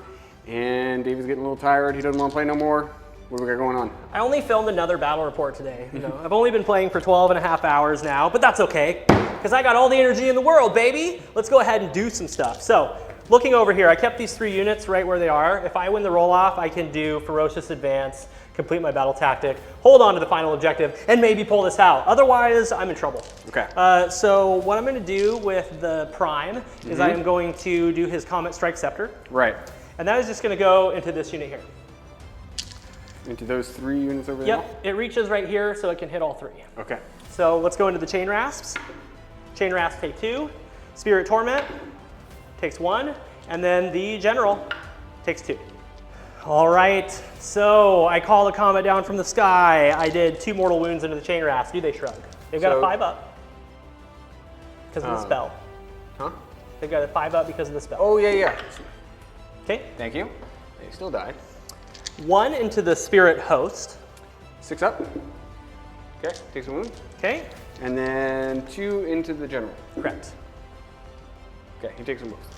and David's getting a little tired. He doesn't want to play no more. What do we got going on? I only filmed another battle report today. You know, I've only been playing for 12 and a half hours now, but that's okay, because I got all the energy in the world, baby. Let's go ahead and do some stuff. So, looking over here, I kept these 3 units right where they are. If I win the roll-off, I can do Ferocious Advance, complete my battle tactic, hold on to the final objective, and maybe pull this out. Otherwise, I'm in trouble. Okay. So what I'm going to do with the Prime is I am going to do his Comet Strike Scepter. Right. And that is just going to go into this unit here. Into those 3 units over there? Yep, it reaches right here, so it can hit all 3. Okay. So let's go into the Chain Rasps. Chain Rasp take 2. Spirit Torment takes 1. And then the General takes 2. All right, so I call the comet down from the sky. I did 2 mortal wounds into the Chain Rasp. Do they shrug? They've got a 5 up because of the spell. Huh? They've got a 5 up because of the spell. Oh, yeah. Okay. Thank you. They still died. 1 into the Spirit Host. 6 up. Okay, takes a wound. Okay. And then 2 into the general. Correct. Okay, he takes them both.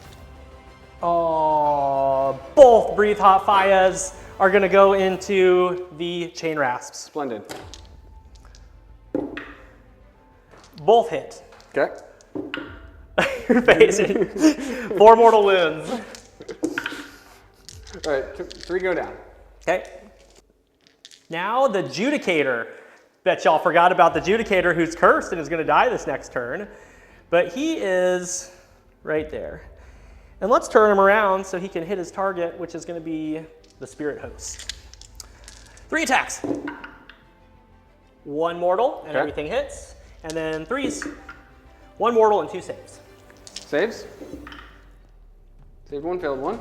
Oh, both Breathe Hot Fires are going to go into the Chain Rasps. Splendid. Both hit. Okay. Your face. 4 mortal wounds. All right, 3 go down. Okay. Now the Judicator. Bet y'all forgot about the Judicator who's cursed and is going to die this next turn. But he is right there. And let's turn him around so he can hit his target, which is going to be the Spirit Host. 3 attacks. 1 mortal, and everything hits. And then 3s. 1 mortal and 2 saves. Saves. Saved 1, failed 1.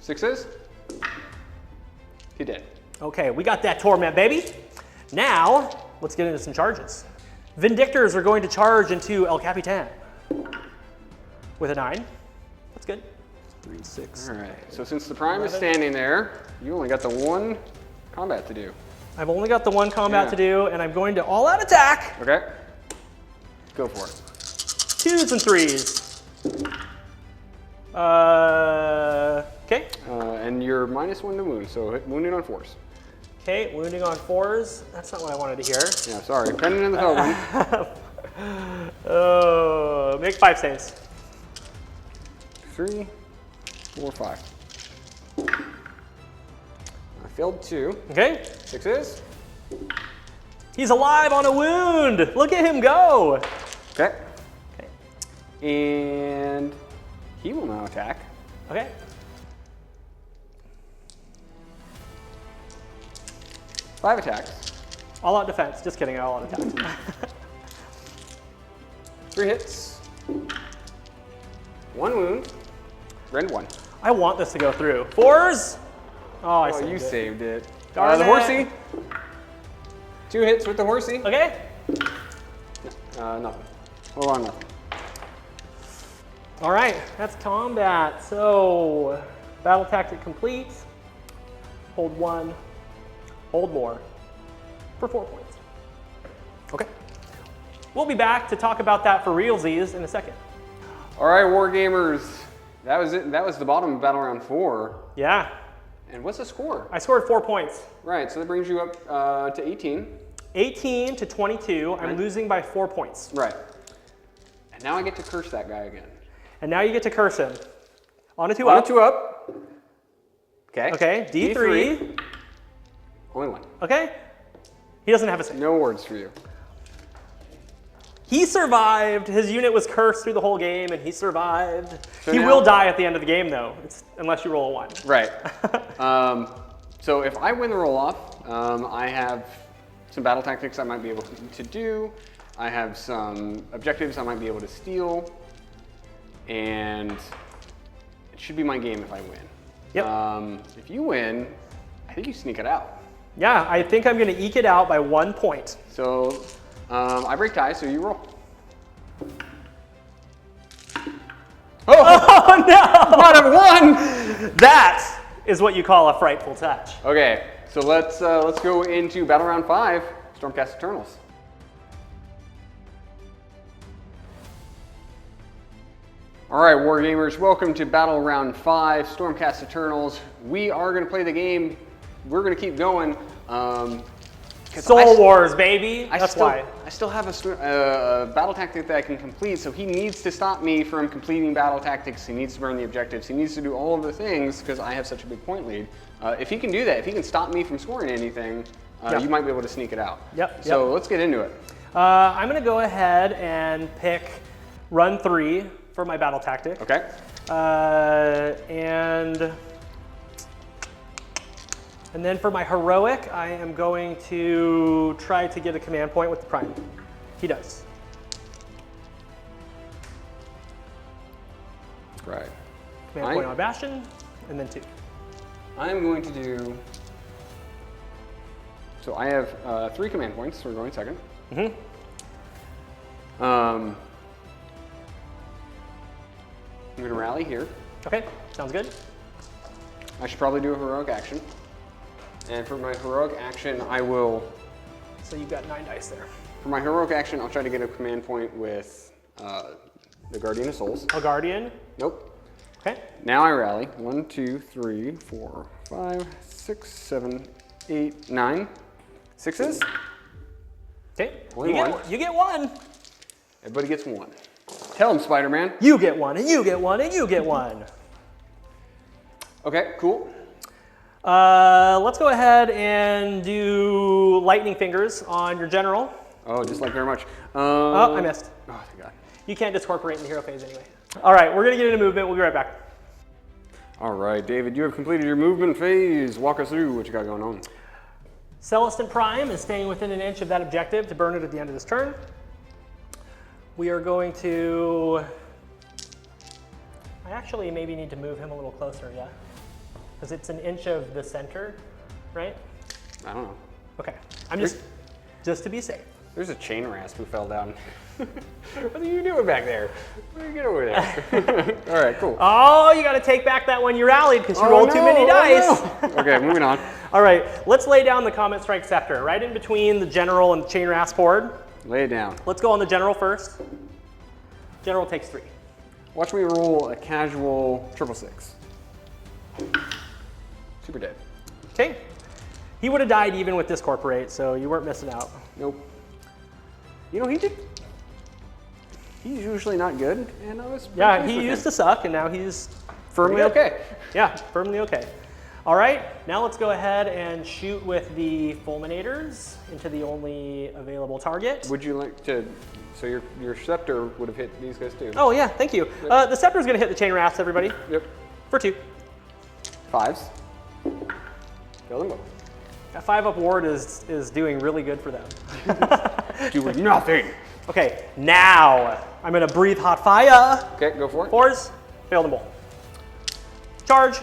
6s. He did. Okay, we got that torment, baby. Now, let's get into some charges. Vindictors are going to charge into El Capitan with a 9. That's good. 3, 6. All right. So since the Prime is standing there, you only got the 1 combat to do. I've only got the 1 combat to do, and I'm going to all-out attack. Okay. Go for it. 2s and 3s. Okay. And you're -1 to wound, so hit wounding on 4s. Okay, wounding on 4s. That's not what I wanted to hear. Yeah, sorry. Pending in the Hellwind. Oh, make 5 saves. 3, 4, 5. I failed 2. Okay. 6s. He's alive on a wound. Look at him go. Okay. Okay. And he will now attack. Okay. Five attacks. All out defense. Just kidding. All out attack. 3 hits. 1 wound. Rend 1. I want this to go through. 4s. Oh, I Oh, saved you it. saved it. Darn The it. horsey. 2 hits with the horsey. Okay. Nothing. Hold on, nothing. All right. That's combat. So, battle tactic complete. Hold 1. Hold more. For 4 points. Okay. We'll be back to talk about that for realsies in a second. All right, Wargamers. That was it. That was the bottom of Battle Round 4. Yeah. And what's the score? I scored 4 points. Right, so that brings you up to 18. 18 to 22. I'm losing by 4 points. Right. And now I get to curse that guy again. And now you get to curse him. On a 2 On up. a 2 up. Okay. Okay, D3. Only 1. Okay. He doesn't have a save. No words for you. He survived. His unit was cursed through the whole game, and he survived. So he now- will die at the end of the game, though, unless you roll a 1. Right. So if I win the roll-off, I have some battle tactics I might be able to do. I have some objectives I might be able to steal. And it should be my game if I win. Yep. If you win, I think you sneak it out. Yeah, I think I'm going to eke it out by 1 point. So I break ties, so you roll. Oh, no! Not a 1! That is what you call a frightful touch. Okay, so let's go into Battle Round 5, Stormcast Eternals. All right, Wargamers, welcome to Battle Round 5, Stormcast Eternals. We are going to play the game. We're going to keep going. Soul Wars, baby. That's why. I still have a battle tactic that I can complete, so he needs to stop me from completing battle tactics. He needs to burn the objectives. He needs to do all of the things because I have such a big point lead. If he can do that, if he can stop me from scoring anything, you might be able to sneak it out. Yep. So let's get into it. I'm going to go ahead and pick run 3 for my battle tactic. Okay. And then for my heroic, I am going to try to get a command point with the Prime. He does. Right. Command point on Bastion, and then 2. I'm going to do. So I have 3 command points. So we're going second. Mm-hmm. I'm going to rally here. Okay, sounds good. I should probably do a heroic action. And for my heroic action, I will. So you've got 9 dice there. For my heroic action, I'll try to get a command point with the Guardian of Souls. A Guardian. Nope. Okay. Now I rally. 1, 2, 3, 4, 5, 6, 7, 8, 9. 6s. Okay. Only 1. You get 1. Everybody gets 1. Tell him, Spider-Man. You get 1, and you get 1, and you get 1. Okay, cool. Let's go ahead and do lightning fingers on your general. Oh, just like very much. Oh, I missed. Oh, thank God. You can't discorporate in the hero phase anyway. All right, we're gonna get into movement. We'll be right back. All right, David, you have completed your movement phase. Walk us through what you got going on. Celestant Prime is staying within an inch of that objective to burn it at the end of this turn. We are going to, I actually maybe need to move him a little closer, yeah? Because it's an inch of the center, right? I don't know. Okay, I'm just to be safe. There's a chain rasp who fell down. What are you doing back there? What are you getting over there? All right, cool. Oh, you got to take back that one you rallied because you rolled too many dice. No. Okay, moving on. All right, let's lay down the Comet Strike Scepter right in between the General and the Chain Rasp Horde. Lay it down. Let's go on the General first. General takes 3. Watch me roll a casual 666. Super dead. Okay. He would have died even with Discorporate, so you weren't missing out. Nope. You know, he's usually not good, and I was yeah, he used to suck, and now he's firmly okay. Yeah, firmly okay. All right, now let's go ahead and shoot with the Fulminators into the only available target. Would you like to, so your Scepter would have hit these guys too. Oh yeah, thank you. Yep. The Scepter's gonna hit the Chain Rasps, everybody. Yep. For 2. 5s. Kill them both. That 5-up ward is doing really good for them. Doing nothing. Okay, now I'm gonna breathe hot fire. Okay, go for it. 4s, fail them both. Charge.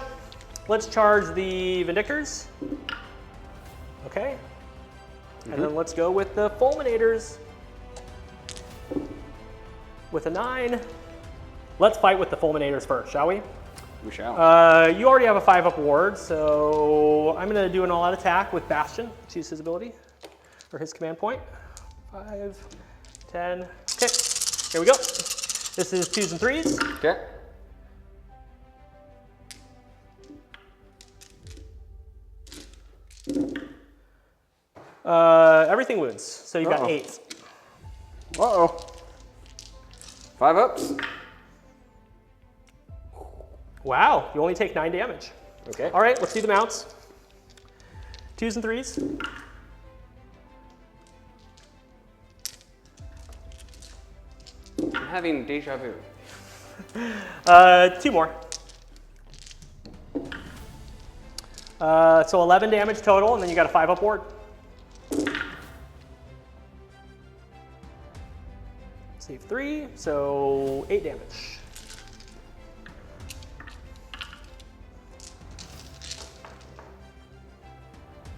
Let's charge the Vindictors. Okay. And then let's go with the Fulminators. With a 9. Let's fight with the Fulminators first, shall we? We shall. You already have a 5-up ward, so I'm gonna do an all-out attack with Bastion. Let's use his ability, or his command point. 5, 10, okay, here we go. This is 2s and 3s. Okay. Everything wounds, so you've got 8s. Uh-oh. 5 ups. Wow, you only take 9 damage. Okay. All right, let's do the mounts. 2s and 3s. I'm having deja vu. 2 more. So 11 damage total, and then you got a 5-up ward. Save 3, so 8 damage.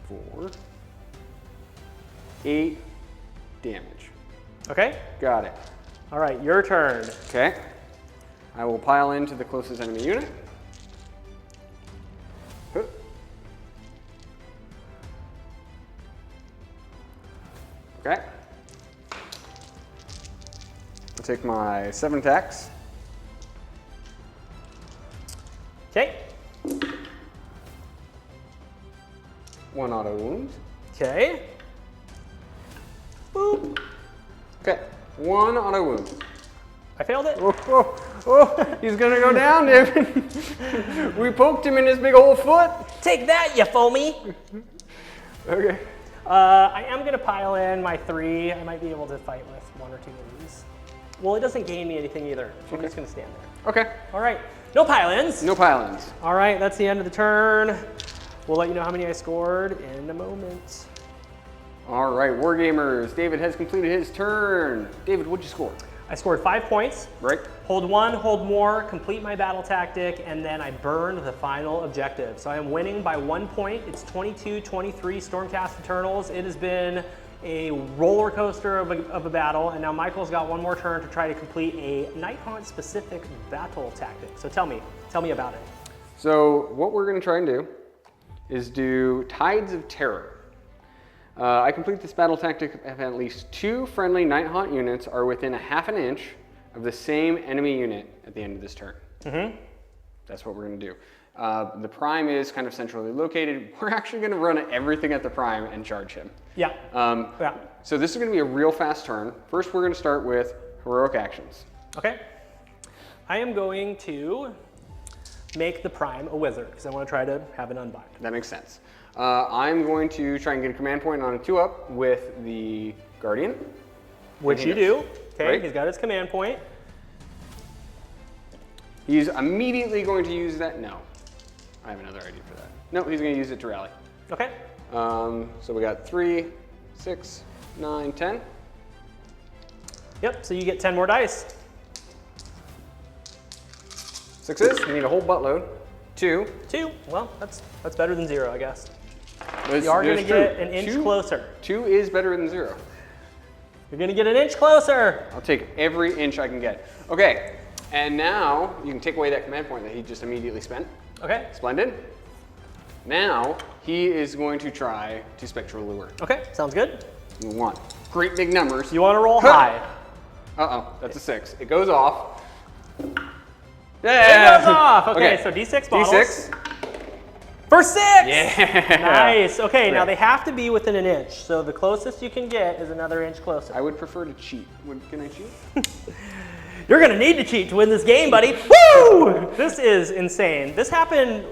Four. 8 damage. Okay? Got it. All right, your turn. Okay. I will pile into the closest enemy unit. Huh. Okay. I'll take my 7 attacks. Okay. 1 auto wound. Okay. Boop. Okay. 1 auto wound. I failed it. He's gonna go down, David. We poked him in his big old foot. Take that, you foamy. Okay. I am gonna pile in my 3. I might be able to fight with 1 or 2 of these. Well, it doesn't gain me anything either. So I'm just gonna stand there. Okay. All right, no pile-ins. No pile-ins. All right, that's the end of the turn. We'll let you know how many I scored in a moment. All right, Wargamers. David has completed his turn. David, what'd you score? I scored 5 points. Right. Hold 1, hold more, complete my battle tactic, and then I burned the final objective. So I am winning by 1 point. It's 22-23 Stormcast Eternals. It has been a roller coaster of a battle, and now Michael's got 1 more turn to try to complete a Nighthaunt specific battle tactic. So tell me about it. So what we're gonna try and do is do Tides of Terror. I complete this battle tactic if at least 2 friendly Nighthaunt units are within a half an inch of the same enemy unit at the end of this turn. That's what we're gonna do. The Prime is kind of centrally located. We're actually gonna run everything at the Prime and charge him. Yeah. So this is gonna be a real fast turn. First, we're gonna start with heroic actions. Okay. I am going to make the Prime a wizard because I want to try to have an unbind. That makes sense. I'm going to try and get a command point on a 2-up with the Guardian. Which you do. Okay, Right. he's got his command point. He's immediately going to use that. No, I have another idea for that. No, he's going to use it to rally. Okay. So we got 3, 6, 9, 10. Yep, so you get 10 more dice. 6s, we need a whole buttload. 2. 2, well, that's better than 0, I guess. It's, You are going to true. get an inch closer. 2 is better than 0. You're going to get an inch closer. I'll take every inch I can get. Okay, and now you can take away that command point that he just immediately spent. Okay. Splendid. Now he is going to try to Spectral Lure. Okay, sounds good. We want great big numbers. You want to roll high. Uh-oh, that's a 6. It goes off. Yeah. It goes off. Okay, so D6 bottles. D6. For 6! Yeah. Nice. Okay, now Yeah. they have to be within an inch. So the closest you can get is another inch closer. I would prefer to cheat. Can I cheat? You're going to need to cheat to win this game, buddy. Woo! This is insane. This happened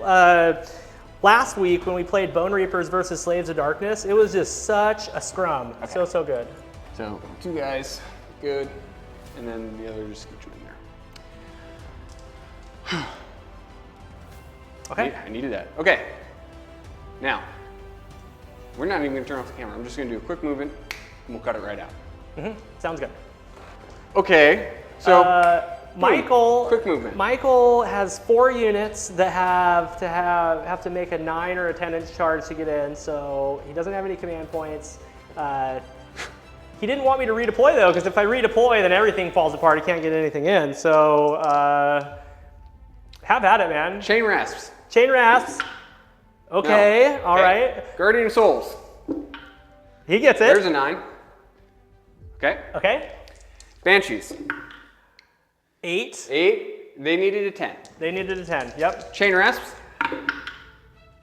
last week when we played Bone Reapers versus Slaves of Darkness. It was just such a scrum. Okay. So good. So 2 guys, good, and then the other just get you in there. Okay. I needed that. Okay. Now, we're not even going to turn off the camera. I'm just going to do a quick movement, and we'll cut it right out. Sounds good. Okay. So Michael, quick movement. Michael has 4 units that have to make a 9 or a 10-inch charge to get in, so he doesn't have any command points. He didn't want me to redeploy though, because if I redeploy, then everything falls apart. He can't get anything in. So have at it, man. Chain rasps. Chain rasps. Okay, No. all right. Guardian Souls. He gets it. There's a 9. Okay. Okay. Banshees. 8. 8. They needed a 10. They needed a 10. Yep. Chain rasps.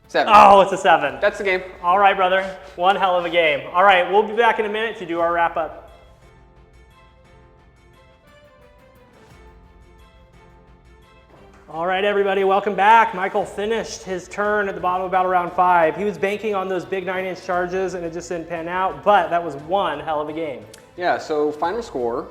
7. Oh, it's a 7. That's the game. All right, brother. One hell of a game. All right, we'll be back in a minute to do our wrap up. All right, everybody, welcome back. Michael finished his turn at the bottom of battle round 5. He was banking on those big 9-inch charges, and it just didn't pan out, but that was one hell of a game. Yeah, so final score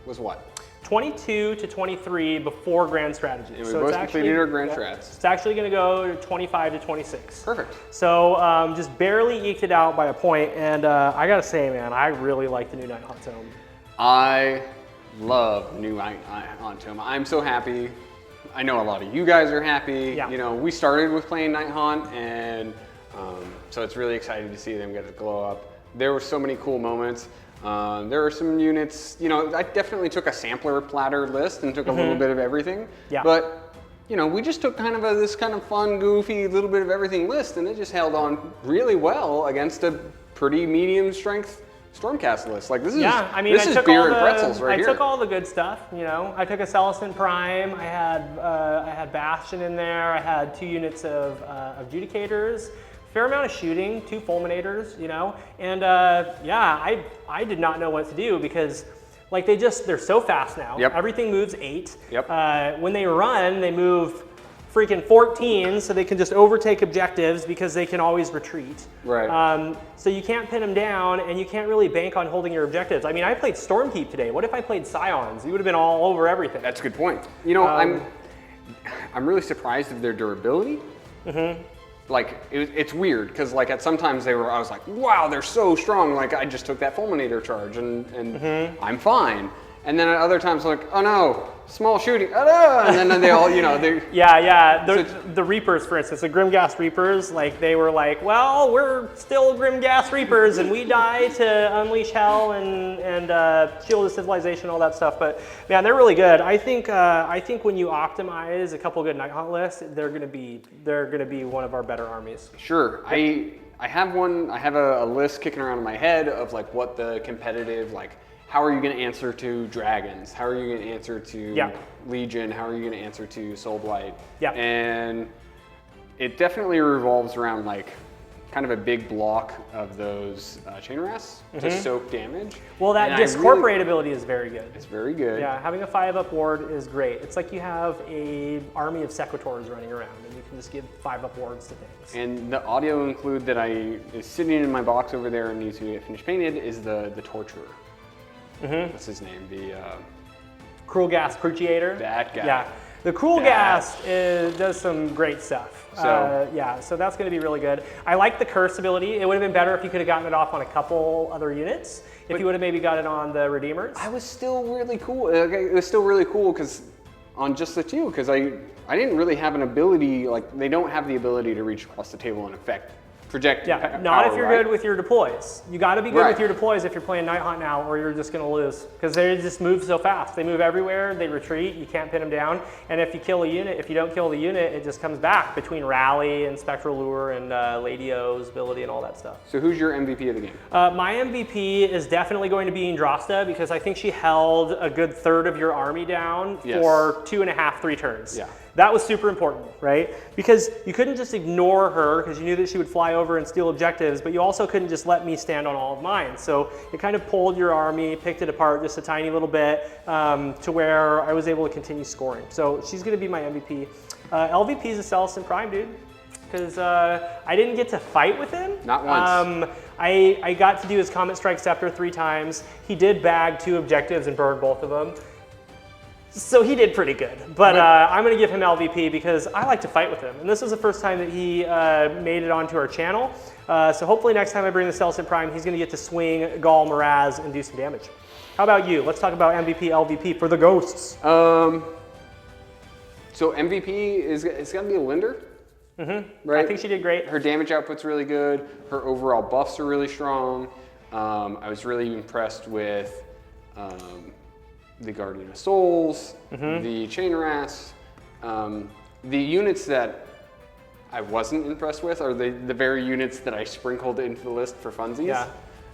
was what? 22 to 23 before grand strategy. And we both completed our grand strats. It's actually going to go to 25 to 26. Perfect. So just barely eked it out by a point, and I got to say, man, I really like the new Nighthaunt tome. I love the new Nighthaunt tome. I'm so happy. I know a lot of you guys are happy. Yeah. You know, we started with playing Nighthaunt, and so it's really exciting to see them get to glow up. There were so many cool moments. There are some units, you know, I definitely took a sampler platter list and took a little bit of everything. Yeah. But, you know, we just took kind of this kind of fun, goofy, little bit of everything list, and it just held on really well against a pretty medium strength Stormcast list. Like, this is, I mean, this is beer and pretzels right here. I took all the good stuff, you know. I took a Celestant Prime. I had Bastion in there. I had 2 units of Adjudicators. Fair amount of shooting, 2 Fulminators, you know, and yeah, I did not know what to do because, like, they're so fast now. Yep. Everything moves 8. Yep. When they run, they move freaking 14, so they can just overtake objectives because they can always retreat. Right. So you can't pin them down, and you can't really bank on holding your objectives. I mean, I played Stormkeep today. What if I played Scions? You would have been all over everything. That's a good point. You know, I'm really surprised of their durability. Like, it's weird, because like at sometimes I was like, wow, they're so strong. Like, I just took that Fulminator charge and I'm fine. And then at other times like, oh no, small shooting, oh no! And then they all, you know, they... Yeah. The Reapers, for instance, the Grimghast Reapers, like, they were like, well, we're still Grimghast Reapers, and we die to unleash hell and shield of civilization, all that stuff. But man, they're really good. I think when you optimize a couple good Nighthaunt lists, they're gonna be one of our better armies. Sure. I have a list kicking around in my head of like what the competitive, like, how are you going to answer to dragons? How are you going to answer to Legion? How are you going to answer to Soulblight? Yeah. And it definitely revolves around like kind of a big block of those chain rasps to soak damage. Well, that Discorporate ability is very good. It's very good. Yeah, having a 5-up ward is great. It's like you have a army of Sequitors running around, and you can just give 5-up wards to things. And the audio include that is sitting in my box over there and needs to get finished painted is the Torturer. What's his name? The Cruel Gas Cruciator. That guy. Yeah. The Cruel Ghast does some great stuff. So yeah, so that's going to be really good. I like the curse ability. It would have been better if you could have gotten it off on a couple other units. If you would have maybe got it on the Redeemers. I was still really cool. It was still really cool because on just the two, because I didn't really have an ability, like they don't have the ability to reach across the table and affect project. Yeah, not if you're good with your deploys. You got to be good with your deploys if you're playing Nighthaunt now, or you're just going to lose because they just move so fast. They move everywhere. They retreat. You can't pin them down. And if you kill a unit, if you don't kill the unit, it just comes back between Rally and Spectral Lure and Lady O's ability and all that stuff. So who's your MVP of the game? My MVP is definitely going to be Yndrasta because I think she held a good third of your army down for 2.5, 3 turns. Yeah. That was super important, right? Because you couldn't just ignore her because you knew that she would fly over and steal objectives, but you also couldn't just let me stand on all of mine. So it kind of pulled your army, picked it apart just a tiny little bit to where I was able to continue scoring. So she's going to be my MVP. LVP is a Celestant Prime, dude, because I didn't get to fight with him. Not once. I got to do his Comet Strike Scepter 3 times. He did bag 2 objectives and burned both of them. So he did pretty good, but I'm going to give him LVP because I like to fight with him. And this was the first time that he made it onto our channel. So hopefully next time I bring the Celestant Prime, he's going to get to swing Gaul, Miraz, and do some damage. How about you? Let's talk about MVP, LVP for the Ghosts. So MVP is it's going to be Olynder. Right? I think she did great. Her damage output's really good. Her overall buffs are really strong. I was really impressed with the Guardian of Souls, the Chain Ras. The units that I wasn't impressed with are the very units that I sprinkled into the list for funsies. Yeah.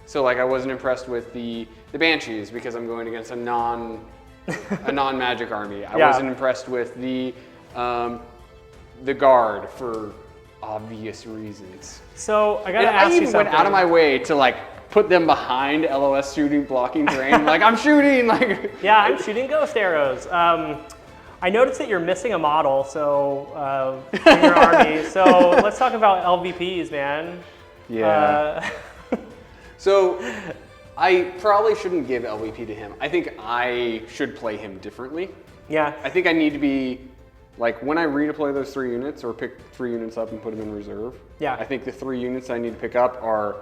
So like I wasn't impressed with the Banshees because I'm going against a non-magic army. I wasn't impressed with the Guard for obvious reasons. So I gotta ask you something. I even went out of my way to like put them behind LOS shooting blocking terrain. Like I'm shooting like. Yeah, I'm shooting ghost arrows. I noticed that you're missing a model, so in your army. So let's talk about LVPs, man. Yeah. So I probably shouldn't give LVP to him. I think I should play him differently. Yeah. I think I need to be like when I redeploy those 3 units or pick 3 units up and put them in reserve. Yeah. I think the 3 units I need to pick up are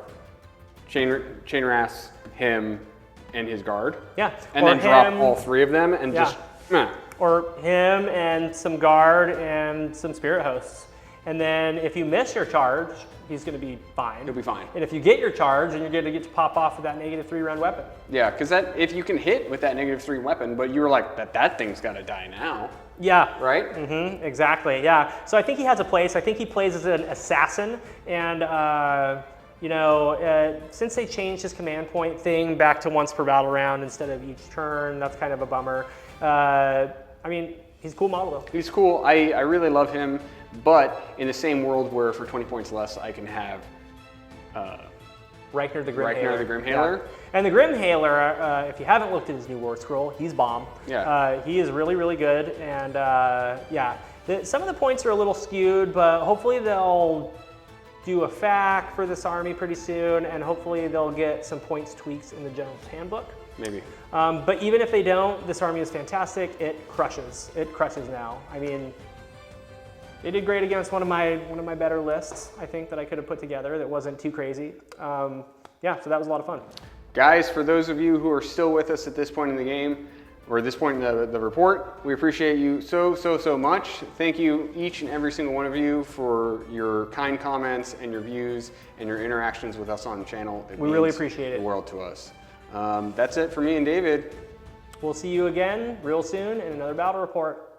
Chain Ras, him, and his guard. Yeah. And then drop all 3 of them and just. Or him and some guard and some spirit hosts. And then if you miss your charge, he's going to be fine. He'll be fine. And if you get your charge, then you're going to get to pop off with that -3 round weapon. Yeah, because if you can hit with that -3 weapon, but you were like, that thing's got to die now. Yeah. Right? Exactly, yeah. So I think he has a place. I think he plays as an assassin. And, you know, since they changed his command point thing back to once per battle round instead of each turn, that's kind of a bummer. I mean, he's a cool model though. He's cool. I really love him. But in the same world where for 20 points less, I can have Reichner the Grimhailer. Yeah. And the Grimhailer, if you haven't looked at his new war scroll, he's bomb. Yeah. He is really, really good. And yeah, some of the points are a little skewed, but hopefully they'll do a FAQ for this army pretty soon, and hopefully they'll get some points tweaks in the General's Handbook. Maybe. But even if they don't, this army is fantastic. It crushes. It crushes now. I mean, they did great against one of my better lists, I think, that I could have put together that wasn't too crazy. Yeah, so that was a lot of fun. Guys, for those of you who are still with us at this point in the game, or at this point in the report, we appreciate you so much. Thank you, each and every single one of you, for your kind comments and your views and your interactions with us on the channel. We really appreciate it. The world to us. That's it for me and David. We'll see you again real soon in another battle report.